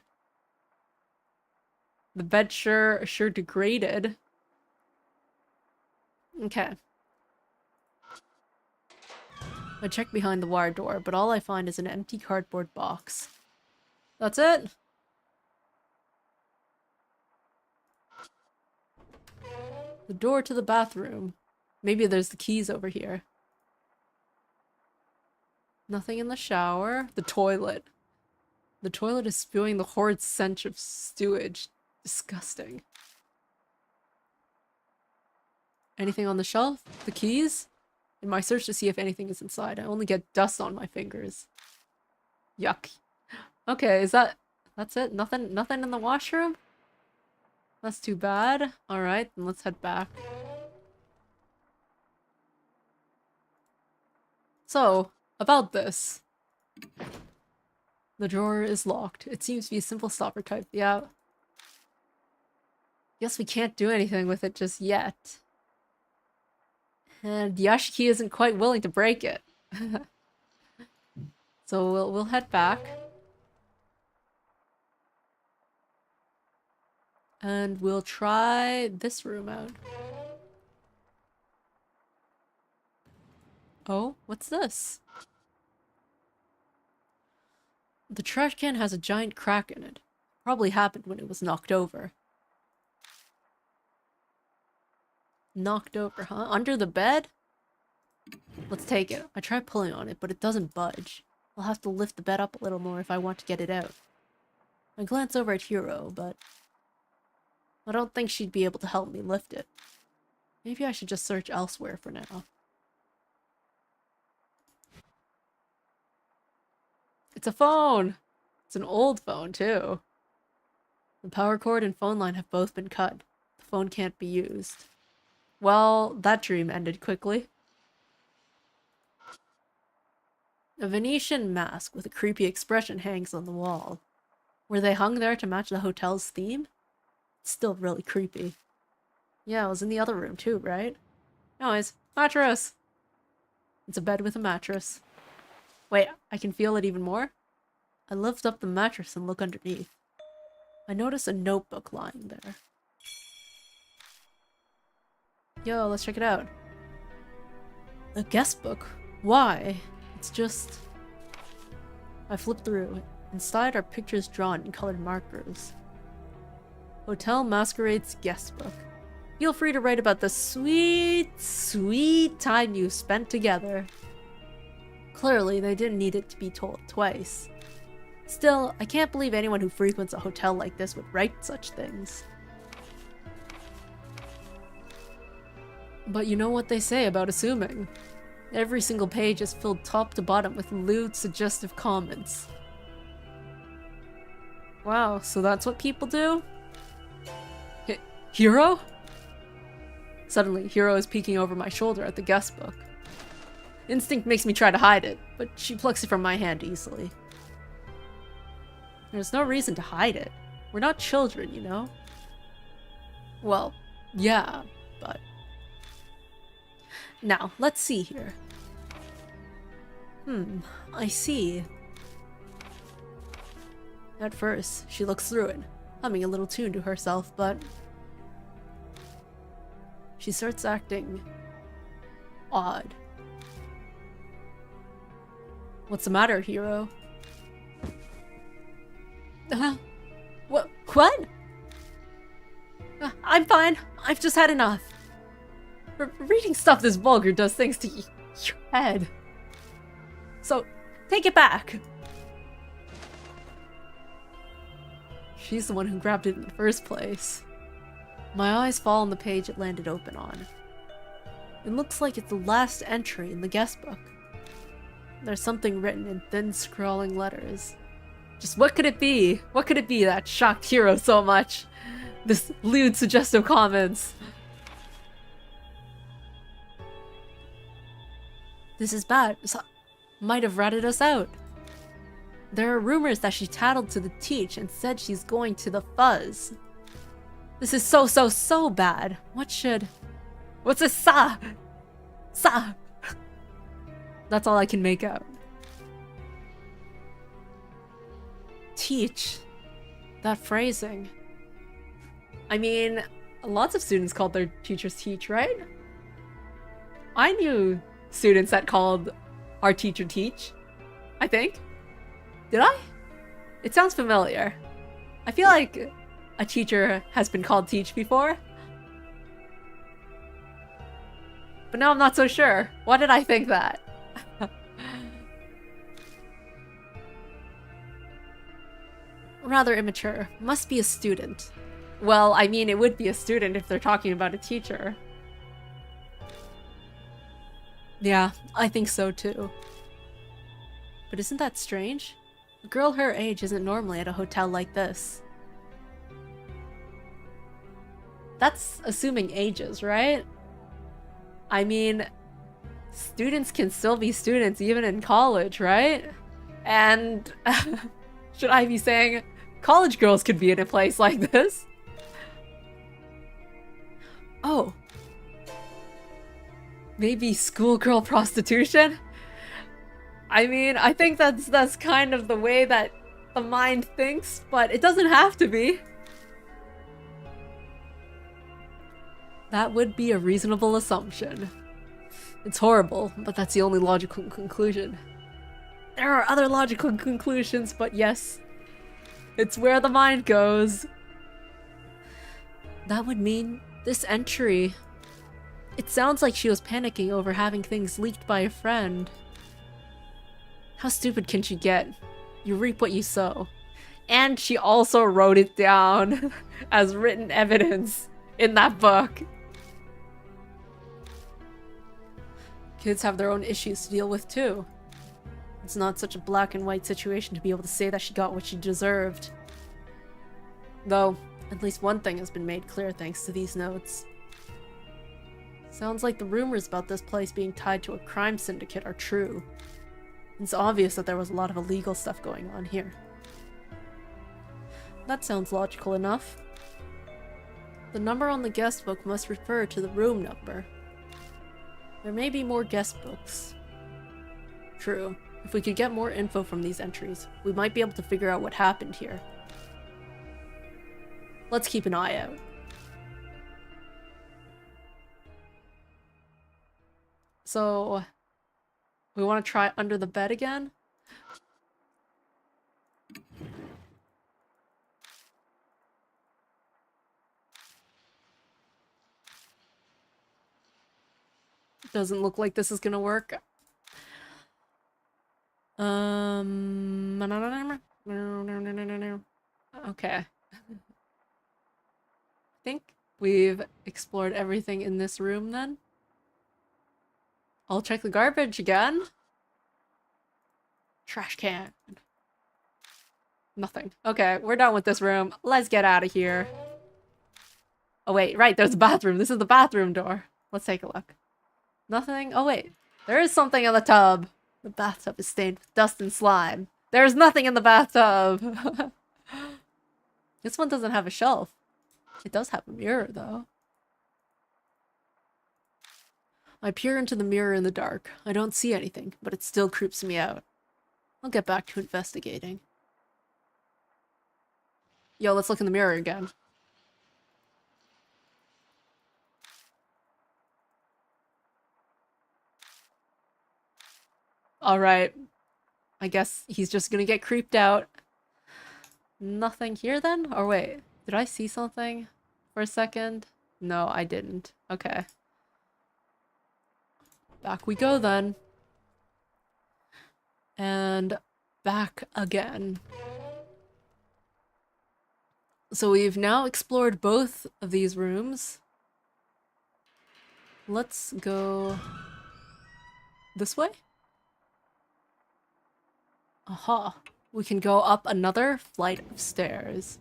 The bed sure degraded. Okay. I check behind the wire door, but all I find is an empty cardboard box. That's it? The door to the bathroom. Maybe there's the keys over here. Nothing in the shower. The toilet. The toilet is spewing the horrid stench of sewage. Disgusting. Anything on the shelf? The keys? In my search to see if anything is inside, I only get dust on my fingers. Yuck. Okay, that's it? Nothing in the washroom? That's too bad. Alright, then let's head back. So, about this. The drawer is locked. It seems to be a simple stopper type. Yeah. Guess we can't do anything with it just yet. And Yashiki isn't quite willing to break it. So we'll head back. And we'll try this room out. Oh, what's this? The trash can has a giant crack in it. Probably happened when it was knocked over. Knocked over, huh? Under the bed? Let's take it. I try pulling on it, but it doesn't budge. I'll have to lift the bed up a little more if I want to get it out. I glance over at Hero, but... I don't think she'd be able to help me lift it. Maybe I should just search elsewhere for now. It's a phone! It's an old phone, too. The power cord and phone line have both been cut. The phone can't be used. Well, that dream ended quickly. A Venetian mask with a creepy expression hangs on the wall. Were they hung there to match the hotel's theme? It's still really creepy. Yeah, it was in the other room too, right? Anyways, mattress! It's a bed with a mattress. Wait, I can feel it even more? I lift up the mattress and look underneath. I notice a notebook lying there. Yo, let's check it out. A guest book? Why? It's just... I flip through. Inside are pictures drawn in colored markers. Hotel Masquerade's guest book. Feel free to write about the sweet, sweet time you spent together. Clearly, they didn't need it to be told twice. Still, I can't believe anyone who frequents a hotel like this would write such things. But you know what they say about assuming. Every single page is filled top to bottom with lewd, suggestive comments. Wow, so that's what people do? Hero? Suddenly, Hero is peeking over my shoulder at the guest book. Instinct makes me try to hide it, but she plucks it from my hand easily. There's no reason to hide it. We're not children, you know? Well, yeah, but... Now, let's see here. I see. At first, she looks through it, humming a little tune to herself, but... she starts acting... odd. What's the matter, Hero? What? I'm fine. I've just had enough. Reading stuff this vulgar does things to your head. So, take it back. She's the one who grabbed it in the first place. My eyes fall on the page it landed open on. It looks like it's the last entry in the guest book. There's something written in thin, scrawling letters. Just what could it be? What could it be that shocked Hero so much? This lewd, suggestive comments. This is bad. Might have ratted us out. There are rumors that she tattled to the teach and said she's going to the fuzz. This is so bad. What's a sa? That's all I can make out. Teach. That phrasing. I mean, lots of students called their teachers teach, right? I knew students that called our teacher teach. I think. Did I? It sounds familiar. I feel like a teacher has been called teach before. But now I'm not so sure. Why did I think that? Rather immature. Must be a student. Well, I mean, it would be a student if they're talking about a teacher. Yeah, I think so too. But isn't that strange? A girl her age isn't normally at a hotel like this. That's assuming ages, right? I mean, students can still be students even in college, right? And should I be saying college girls could be in a place like this? Oh. Maybe schoolgirl prostitution? I mean, I think that's kind of the way that the mind thinks, but it doesn't have to be. That would be a reasonable assumption. It's horrible, but that's the only logical conclusion. There are other logical conclusions, but yes, it's where the mind goes. That would mean this entry. It sounds like she was panicking over having things leaked by a friend. How stupid can she get? You reap what you sow. And she also wrote it down as written evidence in that book. Kids have their own issues to deal with too. It's not such a black and white situation to be able to say that she got what she deserved. Though, at least one thing has been made clear thanks to these notes. Sounds like the rumors about this place being tied to a crime syndicate are true. It's obvious that there was a lot of illegal stuff going on here. That sounds logical enough. The number on the guest book must refer to the room number. There may be more guest books. True. If we could get more info from these entries, we might be able to figure out what happened here. Let's keep an eye out. So, we want to try under the bed again? Doesn't look like this is gonna work. Okay. I think we've explored everything in this room then. I'll check the garbage again. Trash can. Nothing. Okay, we're done with this room. Let's get out of here. Oh wait, right, there's a bathroom. This is the bathroom door. Let's take a look. Nothing? Oh wait, there is something in the tub. The bathtub is stained with dust and slime. There's nothing in the bathtub. This one doesn't have a shelf. It does have a mirror though. I peer into the mirror in the dark. I don't see anything, but it still creeps me out. I'll get back to investigating. Yo, let's look in the mirror again. Alright. I guess he's just gonna get creeped out. Nothing here then? Or wait, did I see something for a second? No, I didn't. Okay. Back we go then. And back again. So we've now explored both of these rooms. Let's go this way. Aha. We can go up another flight of stairs.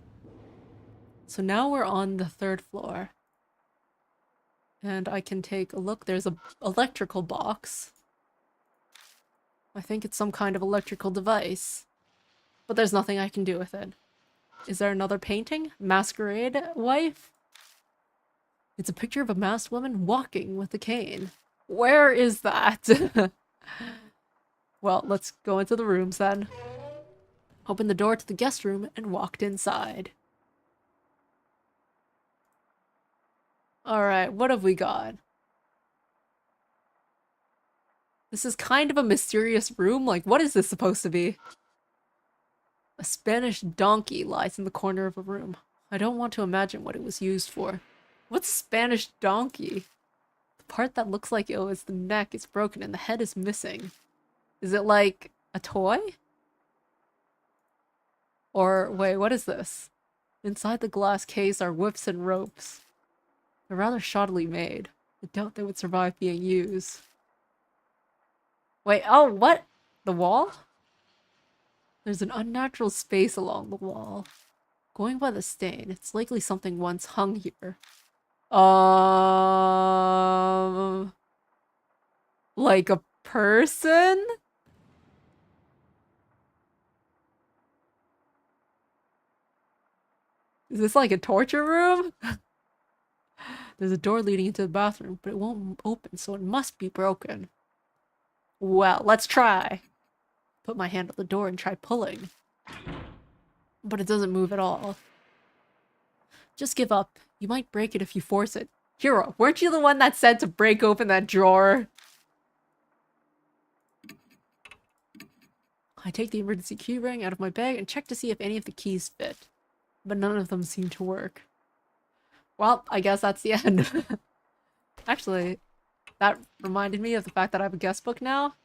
So now we're on the 3rd floor. And I can take a look. There's an electrical box. I think it's some kind of electrical device. But there's nothing I can do with it. Is there another painting? Masquerade wife? It's a picture of a masked woman walking with a cane. Where is that? Well, let's go into the rooms then. Opened the door to the guest room and walked inside. Alright, what have we got? This is kind of a mysterious room. Like, what is this supposed to be? A Spanish donkey lies in the corner of a room. I don't want to imagine what it was used for. What's Spanish donkey? The part that looks like it was the neck is broken and the head is missing. Is it like a toy? Or, wait, what is this? Inside the glass case are whips and ropes. They're rather shoddily made. I doubt they would survive being used. Wait, oh, what? The wall? There's an unnatural space along the wall. Going by the stain, it's likely something once hung here. Like a person? Is this like a torture room? There's a door leading into the bathroom, but it won't open, so it must be broken. Well, let's try. Put my hand on the door and try pulling. But it doesn't move at all. Just give up. You might break it if you force it. Hero, weren't you the one that said to break open that drawer? I take the emergency key ring out of my bag and check to see if any of the keys fit. But none of them seem to work. Well, I guess that's the end. Actually, that reminded me of the fact that I have a guest book now.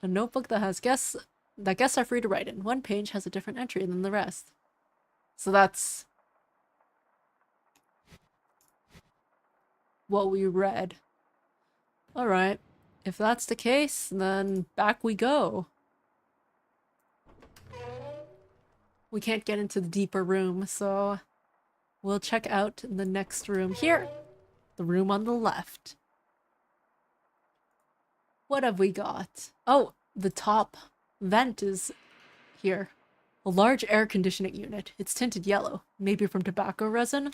A notebook that has guest that guests are free to write in. One page has a different entry than the rest. So that's what we read. Alright. If that's the case, then back we go. We can't get into the deeper room, so we'll check out the next room here. The room on the left. What have we got? Oh, the top vent is here. A large air conditioning unit. It's tinted yellow, maybe from tobacco resin.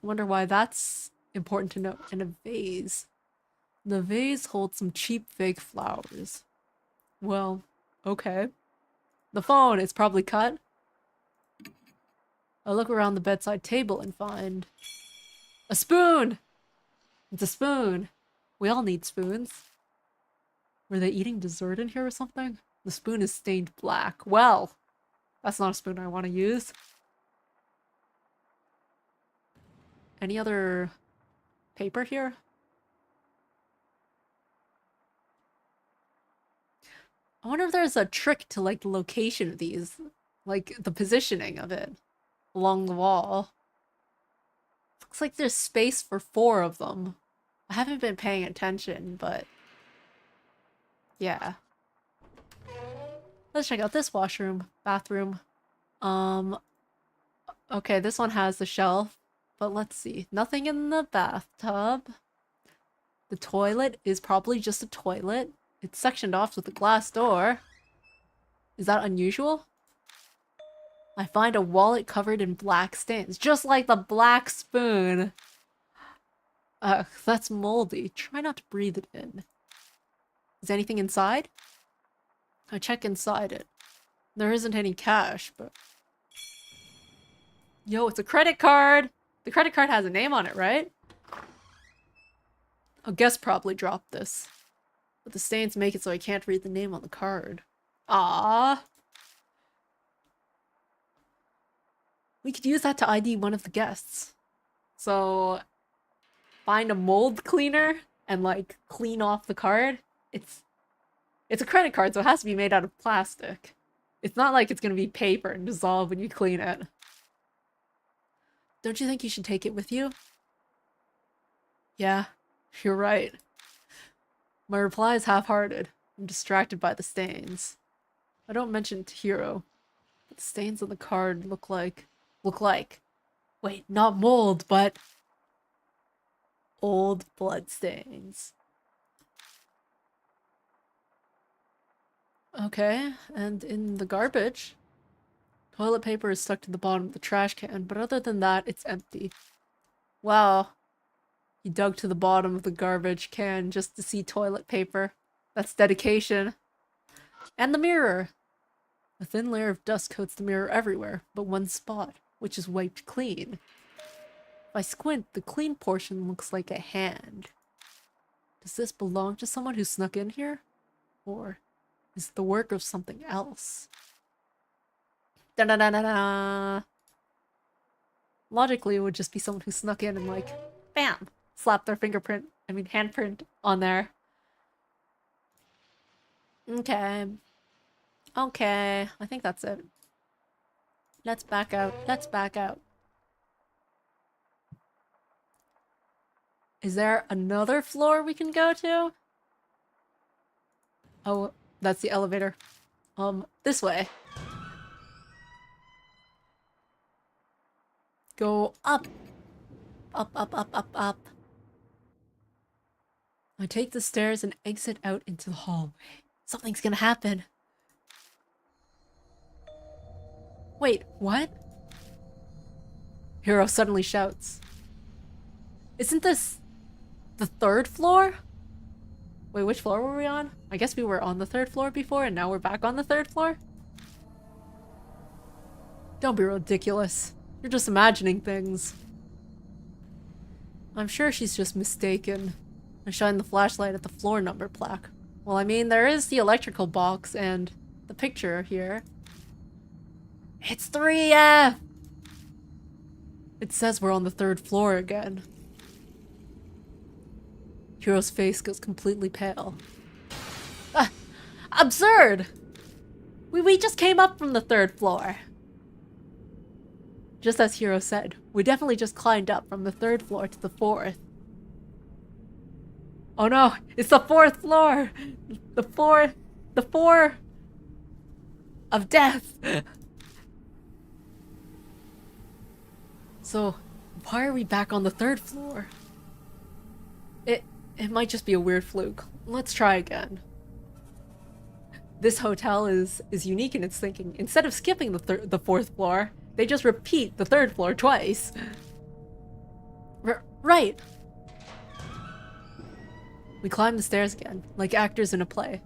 Wonder why that's important to note. And a vase. The vase holds some cheap fake flowers. Well, okay. The phone is probably cut. I look around the bedside table and find a spoon! It's a spoon. We all need spoons. Were they eating dessert in here or something? The spoon is stained black. Well, that's not a spoon I want to use. Any other paper here? I wonder if there's a trick to like the location of these, like the positioning of it along the wall. Looks like there's space for 4 of them. I haven't been paying attention, but yeah. Let's check out this bathroom. Okay, this one has the shelf, but let's see. Nothing in the bathtub. The toilet is probably just a toilet. It's sectioned off with a glass door. Is that unusual? I find a wallet covered in black stains, just like the black spoon. That's moldy. Try not to breathe it in. Is anything inside? I check inside it. There isn't any cash, but... Yo, it's a credit card! The credit card has a name on it, right? A guest probably dropped this. But the stains make it so I can't read the name on the card. Ah. We could use that to ID one of the guests. So, find a mold cleaner and like clean off the card. It's a credit card, so it has to be made out of plastic. It's not like it's gonna be paper and dissolve when you clean it. Don't you think you should take it with you? Yeah, you're right. My reply is half-hearted. I'm distracted by the stains. I don't mention it to Hero, but the stains on the card look like... Wait, not mold, but... old blood stains. Okay, and in the garbage, toilet paper is stuck to the bottom of the trash can, but other than that, it's empty. Wow. He dug to the bottom of the garbage can just to see toilet paper. That's dedication. And the mirror. A thin layer of dust coats the mirror everywhere, but one spot, which is wiped clean. If I squint, the clean portion looks like a hand. Does this belong to someone who snuck in here? Or is it the work of something else? Da-da-da-da-da! Logically, it would just be someone who snuck in and like, bam! Slap their handprint on there. Okay. Okay, I think that's it. Let's back out. Let's back out. Is there another floor we can go to? Oh, that's the elevator. This way. Go up. Up, up, up, up, up. I take the stairs and exit out into the hallway. Something's gonna happen. Wait, what? Hero suddenly shouts. Isn't this the 3rd floor? Wait, which floor were we on? I guess we were on the 3rd floor before and now we're back on the 3rd floor? Don't be ridiculous. You're just imagining things. I'm sure she's just mistaken. I shine the flashlight at the floor number plaque. Well, I mean, there is the electrical box and the picture here. It's 3F! It says we're on the 3rd floor again. Hero's face goes completely pale. Absurd! We just came up from the 3rd floor. Just as Hiro said, we definitely just climbed up from the 3rd floor to the 4th. Oh no, it's the 4th floor! The 4 of death! So, why are we back on the 3rd floor? It might just be a weird fluke. Let's try again. This hotel is unique in its thinking. Instead of skipping the 4th floor, they just repeat the 3rd floor twice. Right. We climb the stairs again, like actors in a play.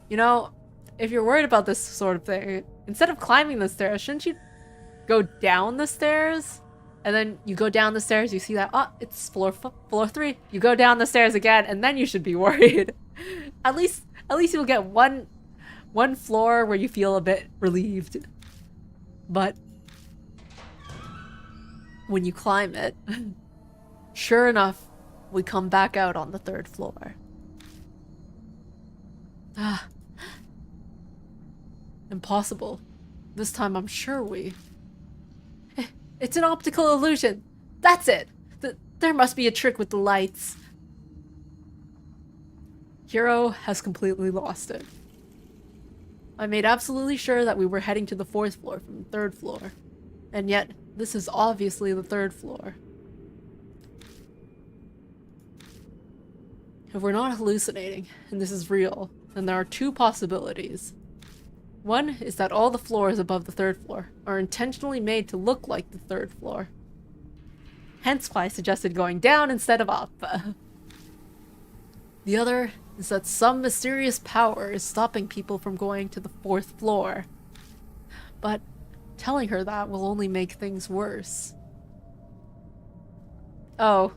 You know, if you're worried about this sort of thing, instead of climbing the stairs, shouldn't you go down the stairs? And then you go down the stairs, you see that, oh, it's floor 3. You go down the stairs again, and then you should be worried. At least you'll get one floor where you feel a bit relieved. But when you climb it, sure enough, we come back out on the 3rd floor. Ah. Impossible. This time I'm sure we... It's an optical illusion! That's it! There must be a trick with the lights. Hiro has completely lost it. I made absolutely sure that we were heading to the 4th floor from the 3rd floor. And yet, this is obviously the 3rd floor. If we're not hallucinating, and this is real, then there are 2 possibilities. One is that all the floors above the 3rd floor are intentionally made to look like the 3rd floor. Hence why I suggested going down instead of up. The other is that some mysterious power is stopping people from going to the 4th floor. But telling her that will only make things worse. Oh.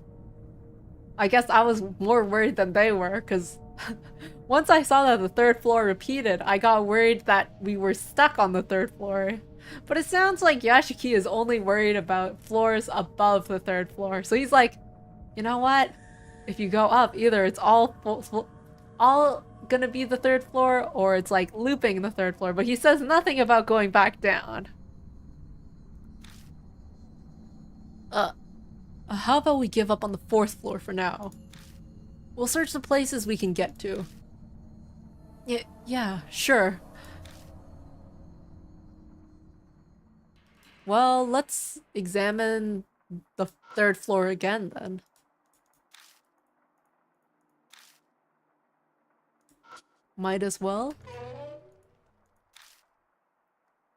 I guess I was more worried than they were, because once I saw that the 3rd floor repeated, I got worried that we were stuck on the 3rd floor. But it sounds like Yashiki is only worried about floors above the 3rd floor. So he's like, you know what? If you go up, either it's all gonna be the 3rd floor, or it's like looping the 3rd floor. But he says nothing about going back down. How about we give up on the 4th floor for now? We'll search the places we can get to. Yeah, sure. Well, let's examine the 3rd floor again then. Might as well.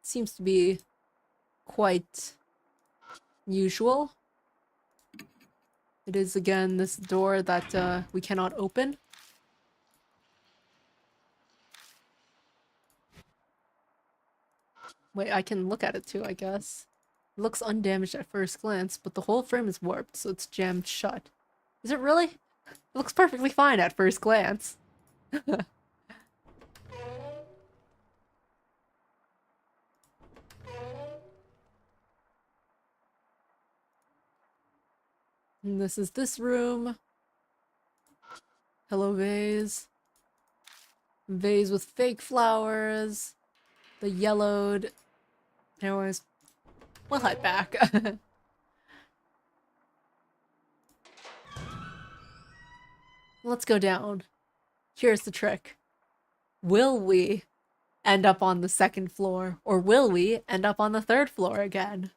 Seems to be quite usual. It is again this door that we cannot open. Wait, I can look at it too, I guess. It looks undamaged at first glance, but the whole frame is warped, so it's jammed shut. Is it really? It looks perfectly fine at first glance. And this is this room. Hello, vase. Vase with fake flowers. The yellowed. Anyways, we'll head back. Let's go down. Here's the trick. Will we end up on the 2nd floor, or will we end up on the 3rd floor again?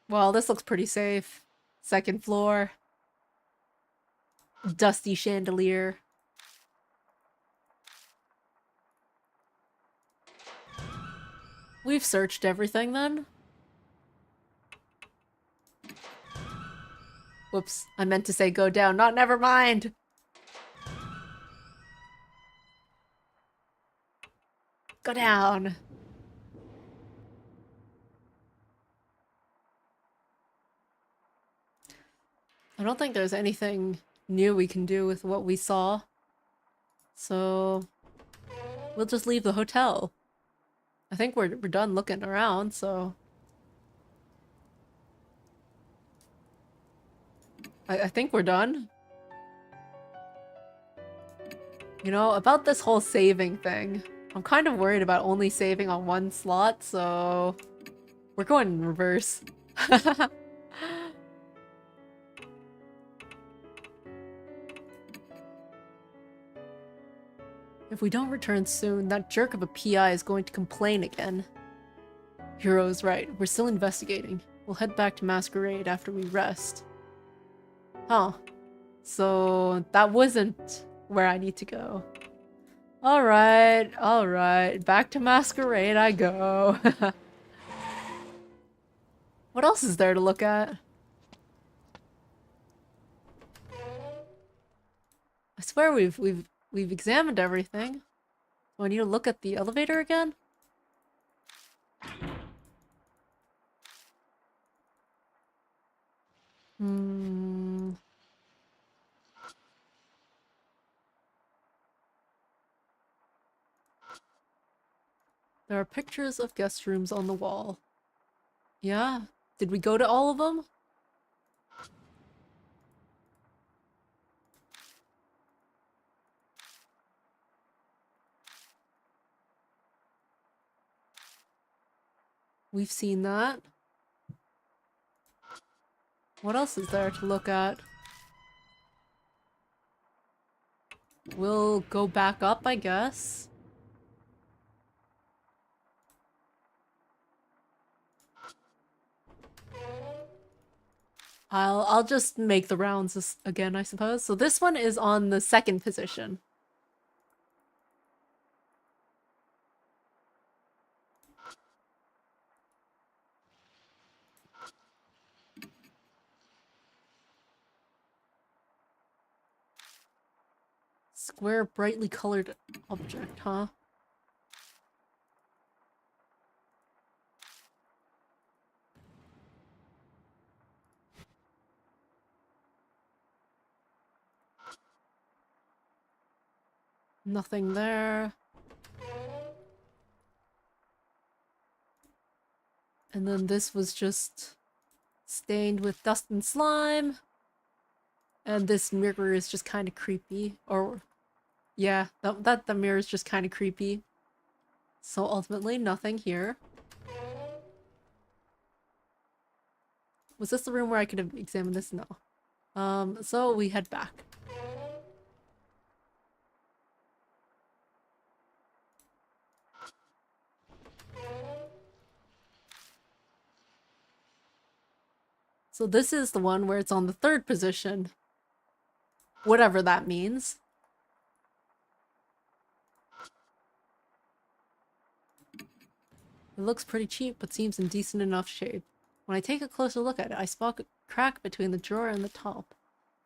Well, this looks pretty safe. 2nd floor. Dusty chandelier. We've searched everything then. Whoops, I meant to say go down, not never mind. Go down. I don't think there's anything new we can do with what we saw. So we'll just leave the hotel. I think we're done looking around, so I think we're done. You know, about this whole saving thing, I'm kind of worried about only saving on one slot, so we're going in reverse. If we don't return soon, that jerk of a PI is going to complain again. Hero's right, we're still investigating. We'll head back to Masquerade after we rest. Huh. So that wasn't where I need to go. Alright. Back to Masquerade I go. What else is there to look at? I swear we've examined everything. Do I need to look at the elevator again? There are pictures of guest rooms on the wall. Yeah? Did we go to all of them? We've seen that. What else is there to look at? We'll go back up, I guess. I'll just make the rounds again, I suppose. So this one is on the second position. Square, brightly colored object, huh? Nothing there. And then this was just stained with dust and slime. And this mirror is just kind of creepy. Or, yeah, the mirror is just kind of creepy. So ultimately, nothing here. Was this the room where I could have examined this? No. So we head back. So this is the one where it's on the third position. Whatever that means. It looks pretty cheap, but seems in decent enough shape. When I take a closer look at it, I spot a crack between the drawer and the top.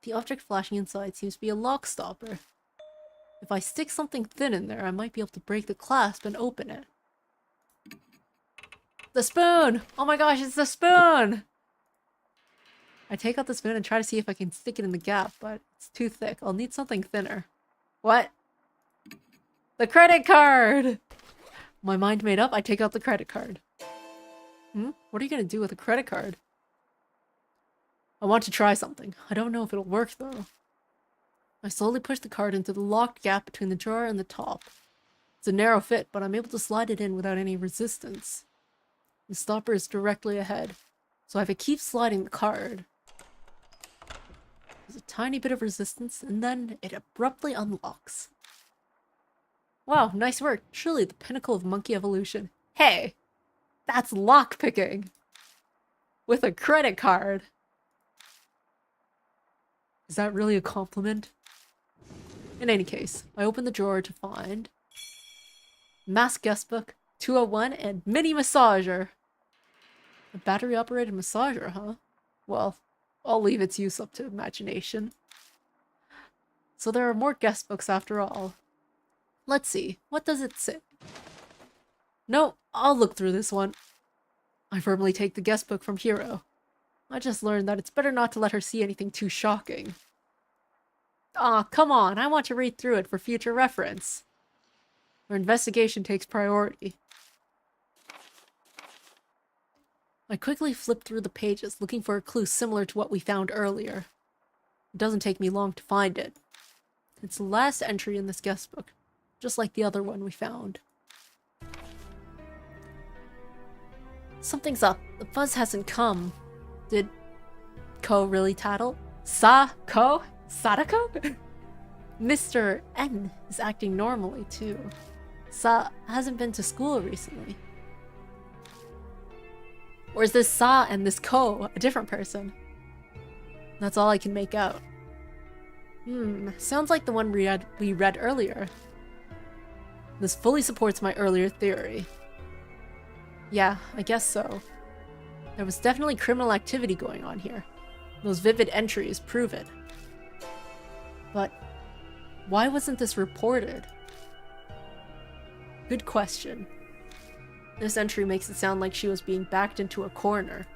The object flashing inside seems to be a lock stopper. If I stick something thin in there, I might be able to break the clasp and open it. The spoon! Oh my gosh, it's the spoon! I take out the spoon and try to see if I can stick it in the gap, but it's too thick. I'll need something thinner. What? The credit card! My mind made up, I take out the credit card. What are you gonna do with a credit card? I want to try something. I don't know if it'll work though. I slowly push the card into the locked gap between the drawer and the top. It's a narrow fit, but I'm able to slide it in without any resistance. The stopper is directly ahead, so I have to keep sliding the card. There's a tiny bit of resistance, and then it abruptly unlocks. Wow, nice work. Truly the pinnacle of monkey evolution. Hey! That's lockpicking! With a credit card! Is that really a compliment? In any case, I open the drawer to find Mask Guestbook, 201, and Mini Massager. A battery-operated massager, huh? Well, I'll leave its use up to imagination. So there are more guest books after all. Let's see, what does it say? No, I'll look through this one. I firmly take the guest book from Hero. I just learned that it's better not to let her see anything too shocking. Aw, come on, I want to read through it for future reference. Our investigation takes priority. I quickly flip through the pages, looking for a clue similar to what we found earlier. It doesn't take me long to find it. It's the last entry in this guest book, just like the other one we found. Something's up. The fuzz hasn't come. Did Ko really tattle? Ko? Sadako? Mr. N is acting normally too. Sa hasn't been to school recently. Or is this Sa and this Ko a different person? That's all I can make out. Sounds like the one we read earlier. This fully supports my earlier theory. Yeah, I guess so. There was definitely criminal activity going on here. Those vivid entries prove it. But why wasn't this reported? Good question. This entry makes it sound like she was being backed into a corner.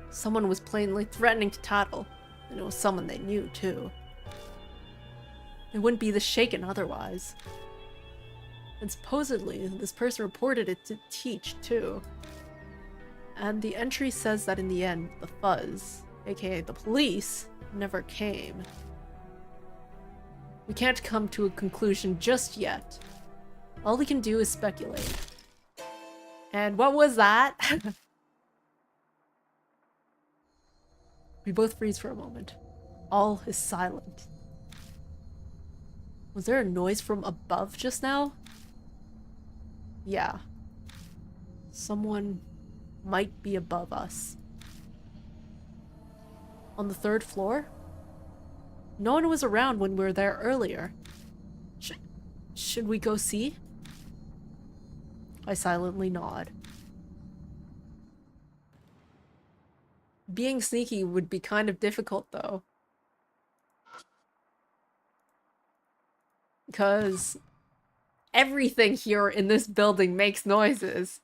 Someone was plainly threatening to tattle, and it was someone they knew too. They wouldn't be this shaken otherwise. And supposedly, this person reported it to Teach too. And the entry says that in the end, the fuzz, aka the police, never came. We can't come to a conclusion just yet. All we can do is speculate. And what was that? We both freeze for a moment. All is silent. Was there a noise from above just now? Yeah. Someone might be above us. On the 3rd floor? No one was around when we were there earlier. Should we go see? I silently nod. Being sneaky would be kind of difficult though. Because everything here in this building makes noises.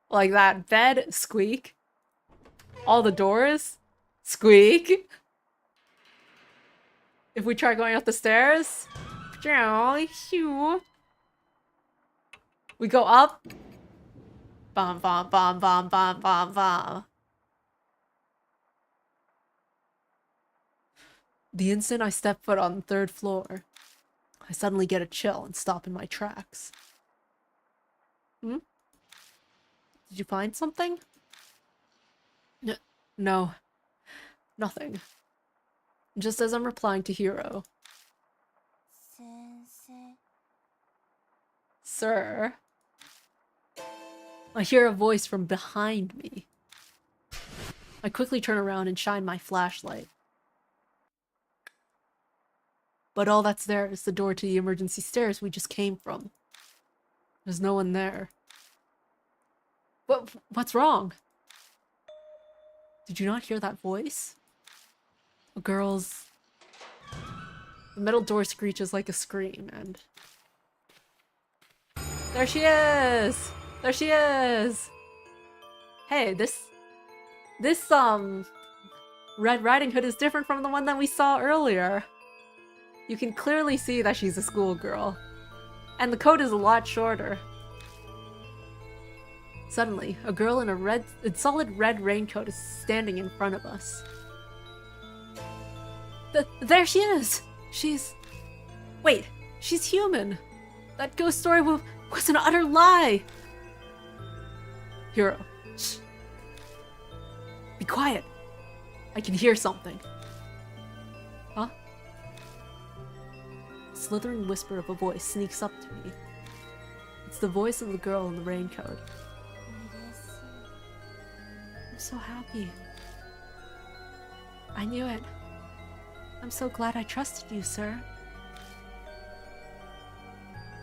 Like that bed, squeak. All the doors, squeak. If we try going up the stairs, we go up. Bom, bom, bom, bom, bom, bom, bom. The instant I step foot on the 3rd floor, I suddenly get a chill and stop in my tracks. Did you find something? No. Nothing. Just as I'm replying to Hiro. Sensei. Sir? I hear a voice from behind me. I quickly turn around and shine my flashlight. But all that's there is the door to the emergency stairs we just came from. There's no one there. What's wrong? Did you not hear that voice? A girl's... The metal door screeches like a scream, and... There she is! There she is! Hey, this Red Riding Hood is different from the one that we saw earlier. You can clearly see that she's a schoolgirl. And the coat is a lot shorter. Suddenly, a girl in a solid red raincoat is standing in front of us. There she is! Wait, she's human! That ghost story was an utter lie! Hiro, shh. Be quiet. I can hear something. Huh? A slithering whisper of a voice sneaks up to me. It's the voice of the girl in the raincoat. I'm so happy. I knew it. I'm so glad I trusted you, sir.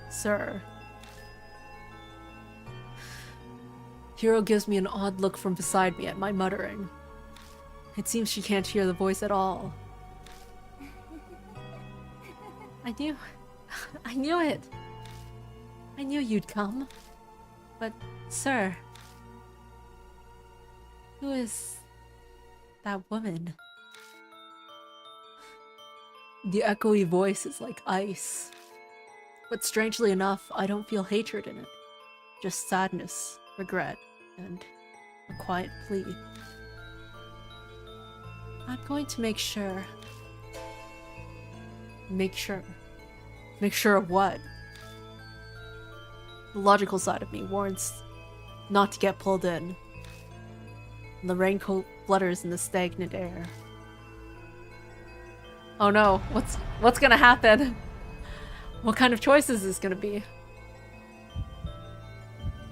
Sir. Hiro gives me an odd look from beside me at my muttering. It seems she can't hear the voice at all. I knew it. I knew you'd come. But, sir, who is that woman? The echoey voice is like ice. But strangely enough, I don't feel hatred in it. Just sadness, regret, and a quiet plea. I'm going to make sure. Make sure. Make sure of what? The logical side of me warns not to get pulled in. And the raincoat flutters in the stagnant air. Oh no, what's gonna happen? What kind of choice is this gonna be?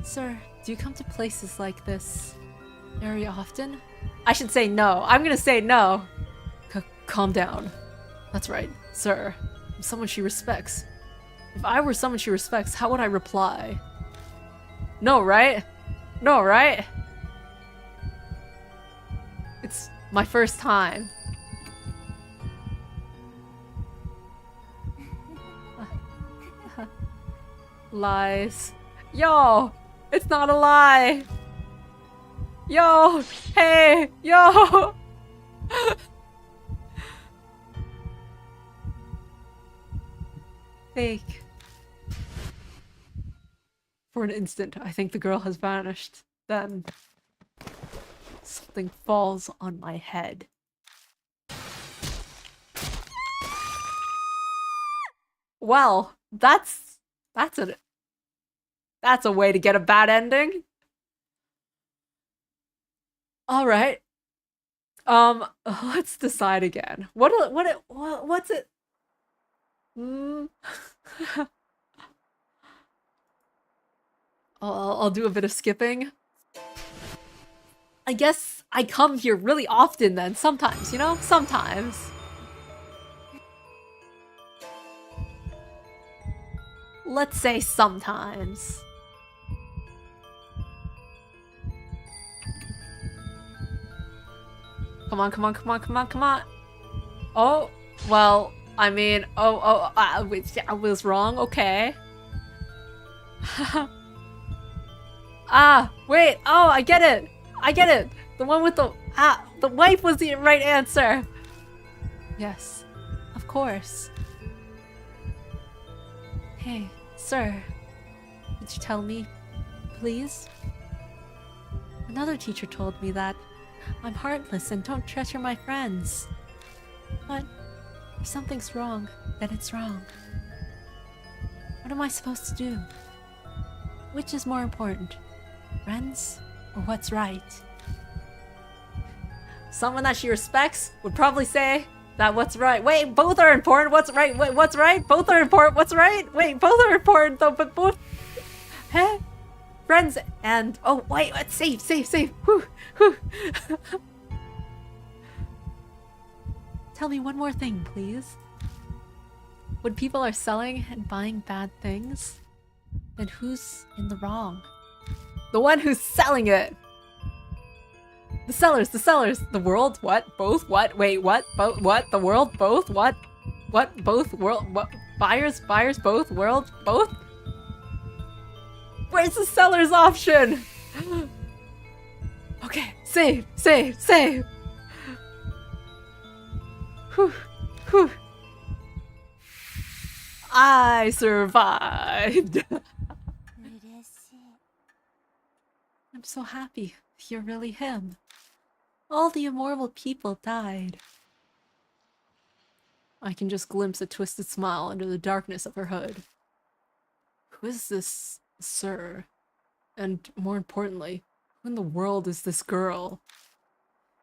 Sir, do you come to places like this very often? I should say no. I'm gonna say no. Calm down. That's right, sir. I'm someone she respects. If I were someone she respects, how would I reply? No, right? No, right? It's my first time. Lies. Yo! It's not a lie! Yo! Hey! Yo! Fake. For an instant, I think the girl has vanished. Then, something falls on my head. Well, that's a way to get a bad ending. All right. Let's decide again. What's it? I'll do a bit of skipping. I guess I come here really often then, sometimes, you know? Sometimes. Let's say sometimes. Come on, come on, come on, come on, come on. Oh, well, I mean, I was wrong, okay. Ah, wait, oh, I get it. I get it. The one with the wife was the right answer. Yes, of course. Hey, sir, could you tell me, please? Another teacher told me that I'm heartless and don't treasure my friends. But if something's wrong, then it's wrong. What am I supposed to do? Which is more important, friends or what's right? Someone that she respects would probably say that what's right. Wait, both are important. What's right? Wait, what's right? Both are important. What's right? Wait, both are important though, but both... Huh? Friends and... Oh, wait, let's save. Whew, whew. Tell me one more thing, please. When people are selling and buying bad things, then who's in the wrong? The one who's selling it! The sellers! The world? What? Both? What? Wait, what? What? The world? Both? What? What? Both? World? What? Buyers? Both? World? Both? Where's the seller's option? Okay, save! Whew. I survived! I'm so happy. You're really him. All the immoral people died. I can just glimpse a twisted smile under the darkness of her hood. Who is this, sir? And more importantly, who in the world is this girl?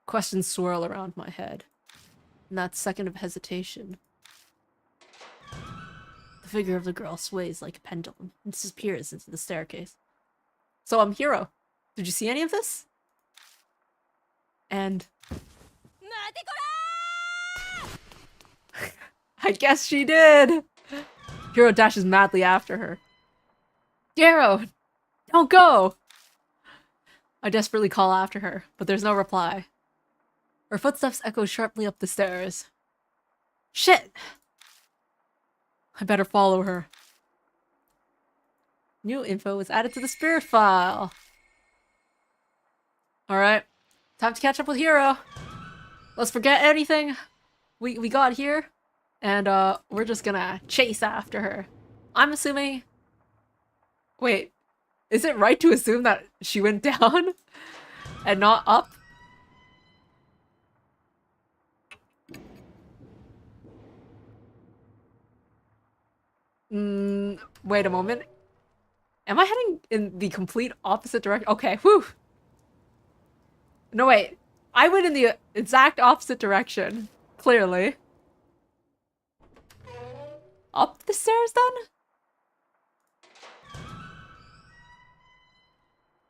Questions swirl around my head. In that second of hesitation, the figure of the girl sways like a pendulum and disappears into the staircase. So I'm Hero. Did you see any of this? And... I guess she did! Hero dashes madly after her. Hero! Don't go! I desperately call after her, but there's no reply. Her footsteps echo sharply up the stairs. Shit! I better follow her. New info was added to the spirit file. Alright. Time to catch up with Hero. Let's forget anything we got here. And we're just gonna chase after her. I'm assuming... Wait. Is it right to assume that she went down? And not up? Wait a moment. Am I heading in the complete opposite direction? Okay, whew. No, wait. I went in the exact opposite direction. Clearly. Up the stairs, then?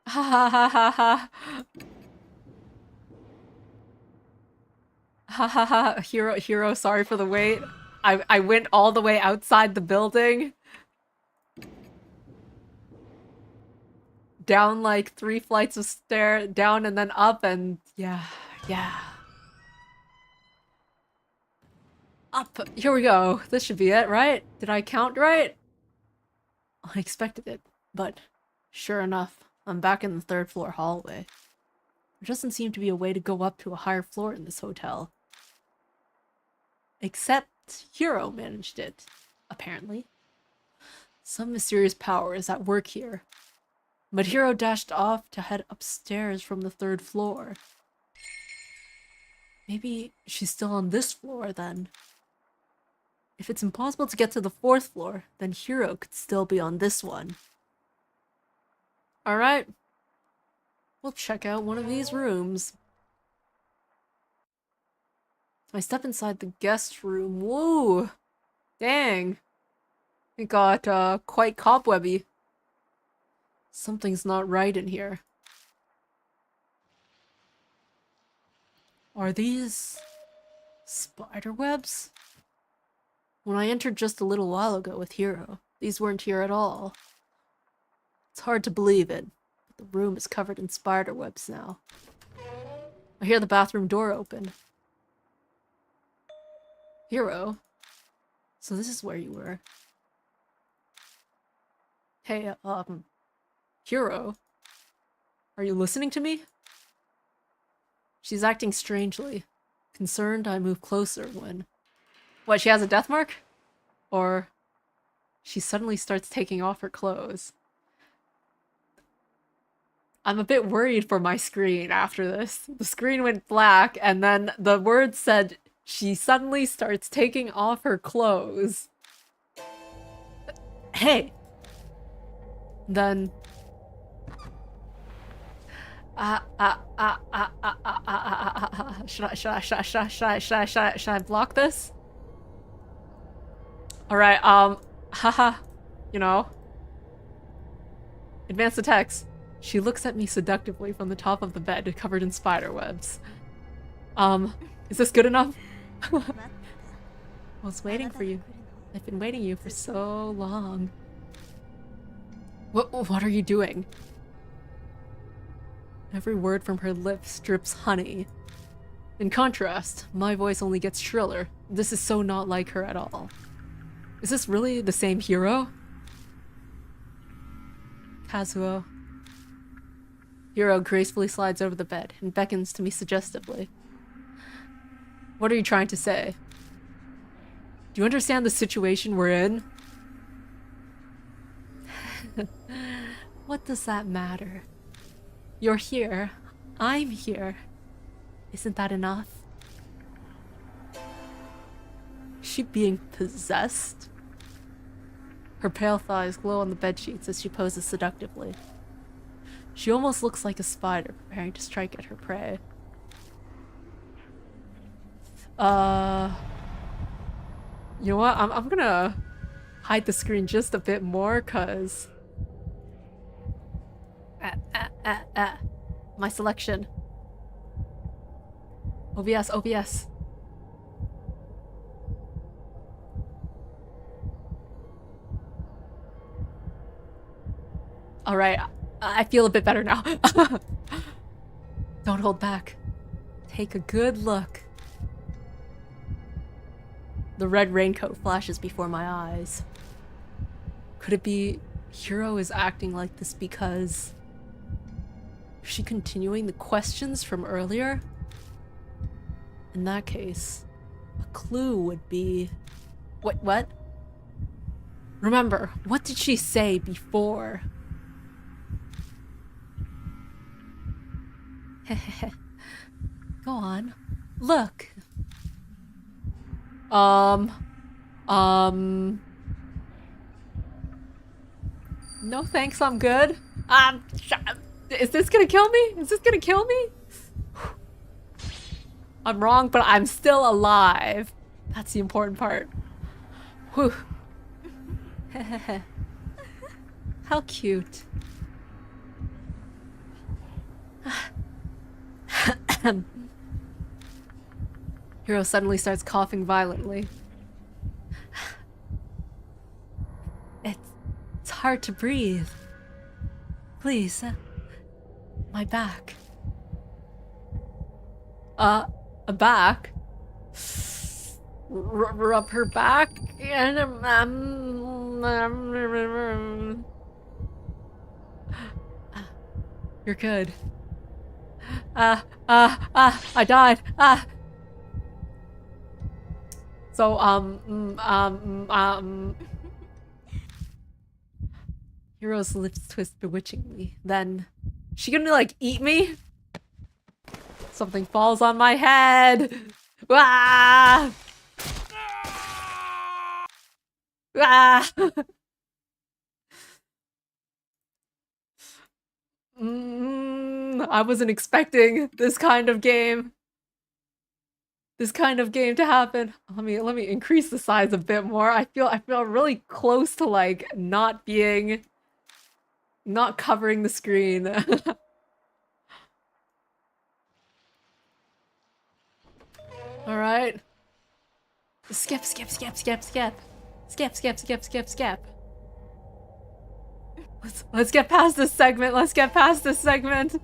Ha ha ha ha ha. Ha ha ha. Hero, sorry for the wait. I went all the way outside the building. Down like 3 flights of stairs, down and then up, and yeah. Up. Here we go. This should be it, right? Did I count right? I expected it, but sure enough, I'm back in the 3rd floor hallway. There doesn't seem to be a way to go up to a higher floor in this hotel. Except Hero managed it, apparently. Some mysterious power is at work here. But Hero dashed off to head upstairs from the 3rd floor. Maybe she's still on this floor, then. If it's impossible to get to the 4th floor, then Hero could still be on this one. Alright. We'll check out one of these rooms. I step inside the guest room. Woo! Dang. It got quite cobwebby. Something's not right in here. Are these spider webs? When I entered just a little while ago with Hero, these weren't here at all. It's hard to believe it, but the room is covered in spider webs now. I hear the bathroom door open. Hero? So this is where you were. Hey, Hero? Are you listening to me? She's acting strangely. Concerned, I move closer when... What, she has a death mark? Or... she suddenly starts taking off her clothes. I'm a bit worried for my screen after this. The screen went black, and then the word said, she suddenly starts taking off her clothes. Hey! Then... Should I block this? Alright, haha, you know. Advance the text. She looks at me seductively from the top of the bed, covered in spider webs. Is this good enough? I was waiting for you. I've been waiting you for so long. What are you doing? Every word from her lips drips honey. In contrast, my voice only gets shriller. This is so not like her at all. Is this really the same Hero? Kazuo. Hero gracefully slides over the bed and beckons to me suggestively. What are you trying to say? Do you understand the situation we're in? What does that matter? You're here. I'm here. Isn't that enough? Is she being possessed? Her pale thighs glow on the bedsheets as she poses seductively. She almost looks like a spider preparing to strike at her prey. You know what? I'm gonna hide the screen just a bit more, cause... My selection. OBS, OBS. Alright, I feel a bit better now. Don't hold back. Take a good look. The red raincoat flashes before my eyes. Could it be Hero is acting like this because... Is she continuing the questions from earlier? In that case, a clue would be... Wait, what? Remember, what did she say before? Go on. Look. No thanks, I'm good. Is this gonna kill me? Is this gonna kill me? I'm wrong, but I'm still alive. That's the important part. Whew. How cute. Hero suddenly starts coughing violently. It's hard to breathe. Please, my back. A back? Rub her back? You're good. I died. So, Hero's lips twist bewitchingly. Then, she gonna like eat me? Something falls on my head. Ah! Ah! I wasn't expecting this kind of game. This kind of game to happen. Let me increase the size a bit more. I feel really close to like not covering the screen. All right. Skip. Let's get past this segment.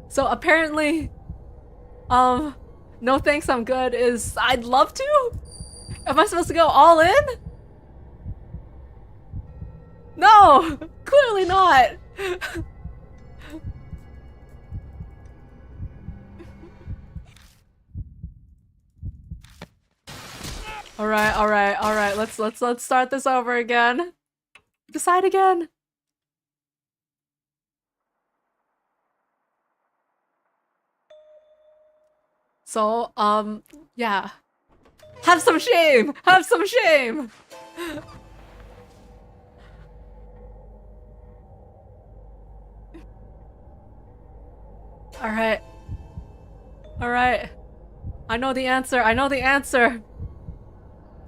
So apparently, no thanks, I'm good is I'd love to? Am I supposed to go all in? No! Clearly not! Alright, let's start this over again. Decide again. So, yeah. Have some shame! Have some shame! Alright. Alright. I know the answer.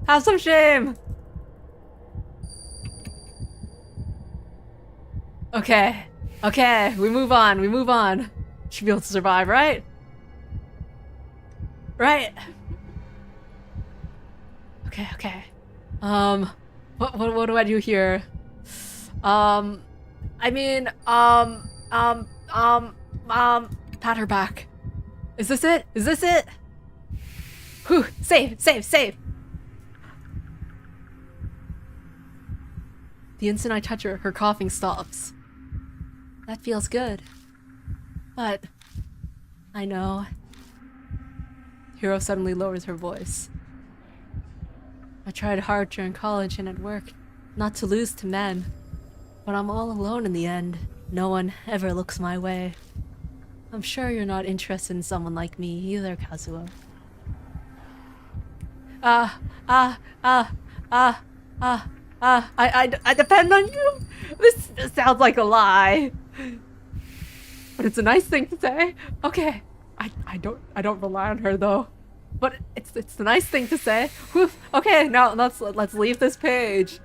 Have some shame! Okay. We move on. Should be able to survive, right? Right. Okay. What do I do here? I mean, pat her back. Is this it? Whew, save. The instant I touch her coughing stops. That feels good. But I know. Hero suddenly lowers her voice. I tried hard during college and at work not to lose to men, but I'm all alone in the end. No one ever looks my way. I'm sure you're not interested in someone like me either, Kazuo. I depend on you? This sounds like a lie. But it's a nice thing to say. Okay. I don't rely on her though. But it's the nice thing to say. Whew. Okay, now let's leave this page.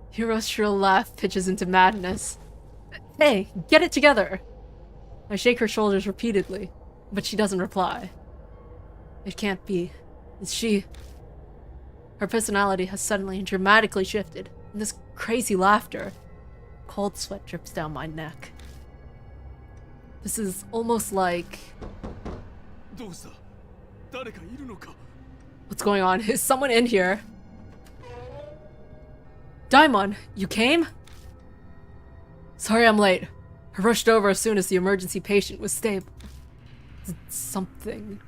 Hero's shrill laugh pitches into madness. Hey, get it together! I shake her shoulders repeatedly, but she doesn't reply. It can't be. It's she. Her personality has suddenly and dramatically shifted, and this crazy laughter. Cold sweat drips down my neck. This is almost like... What's going on? Is someone in here? Daimon, you came? Sorry I'm late. I rushed over as soon as the emergency patient was stable. Did something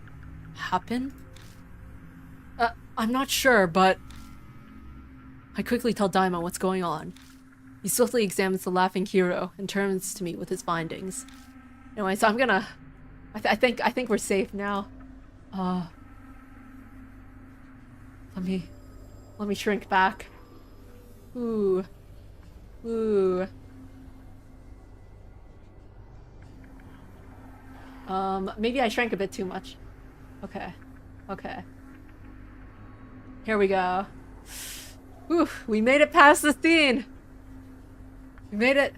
happen? I'm not sure, but... I quickly tell Daimon what's going on. He swiftly examines the laughing hero and turns to me with his findings. Anyway, so I'm gonna... I think we're safe now. Let me shrink back. Ooh. Ooh. Maybe I shrank a bit too much. Okay. Okay. Here we go. Whew, we made it past the scene! We made it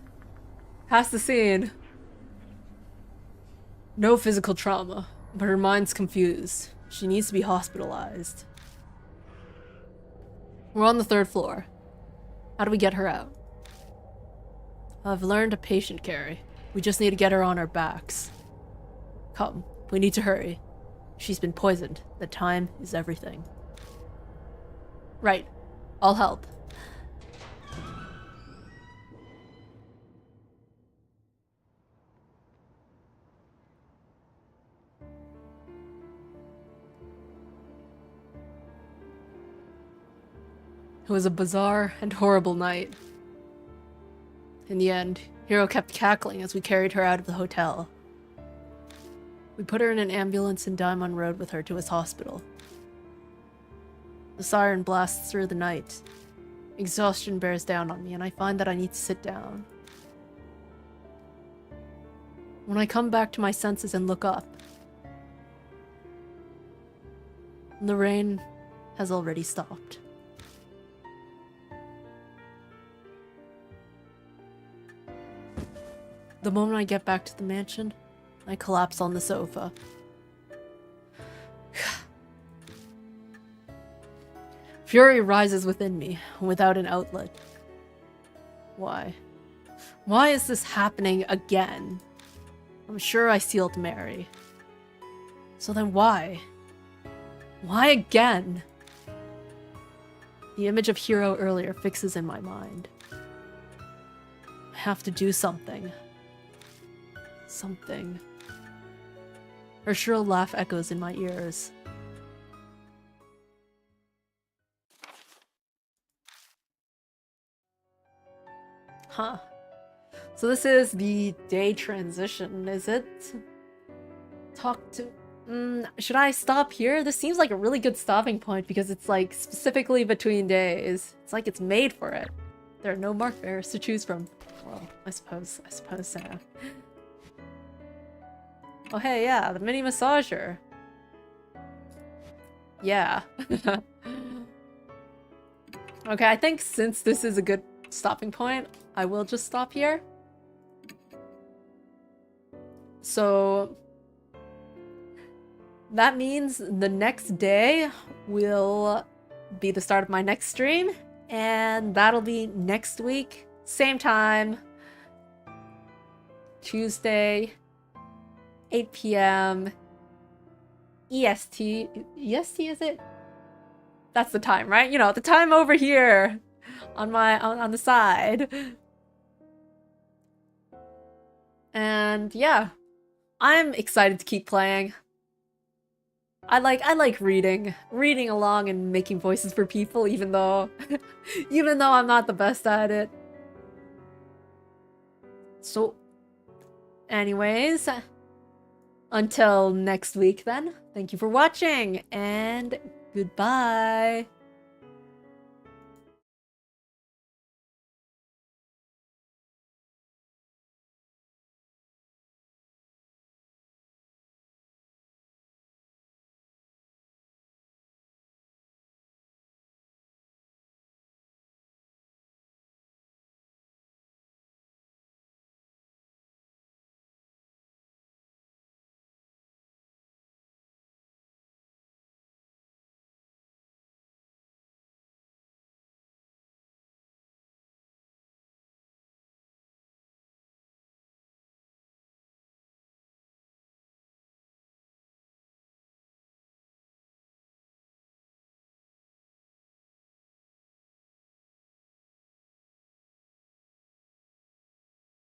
past the scene. No physical trauma, but her mind's confused. She needs to be hospitalized. We're on the 3rd floor. How do we get her out? I've learned a patient carry. We just need to get her on our backs. Come, we need to hurry. She's been poisoned. The time is everything. Right. I'll help. It was a bizarre and horrible night. In the end, Hiro kept cackling as we carried her out of the hotel. We put her in an ambulance and Daimon rode with her to his hospital. The siren blasts through the night. Exhaustion bears down on me and I find that I need to sit down. When I come back to my senses and look up, the rain has already stopped. The moment I get back to the mansion, I collapse on the sofa. Fury rises within me, without an outlet. Why? Why is this happening again? I'm sure I sealed Mary. So then why? Why again? The image of Hiro earlier fixes in my mind. I have to do something. Something. Her shrill laugh echoes in my ears. Huh. So this is the day transition, is it? Talk to... should I stop here? This seems like a really good stopping point because it's like specifically between days. It's like it's made for it. There are no mark bearers to choose from. Well, I suppose so. Oh hey, yeah, the mini massager. Yeah. Okay, I think since this is a good stopping point, I will just stop here. So that means the next day will be the start of my next stream, and that'll be next week, same time, Tuesday, 8 p.m. EST. EST, is it? That's the time, right? You know, the time over here on my on the side. And yeah, I'm excited to keep playing. I like reading along and making voices for people, even though I'm not the best at it. So anyways, until next week then, thank you for watching and goodbye.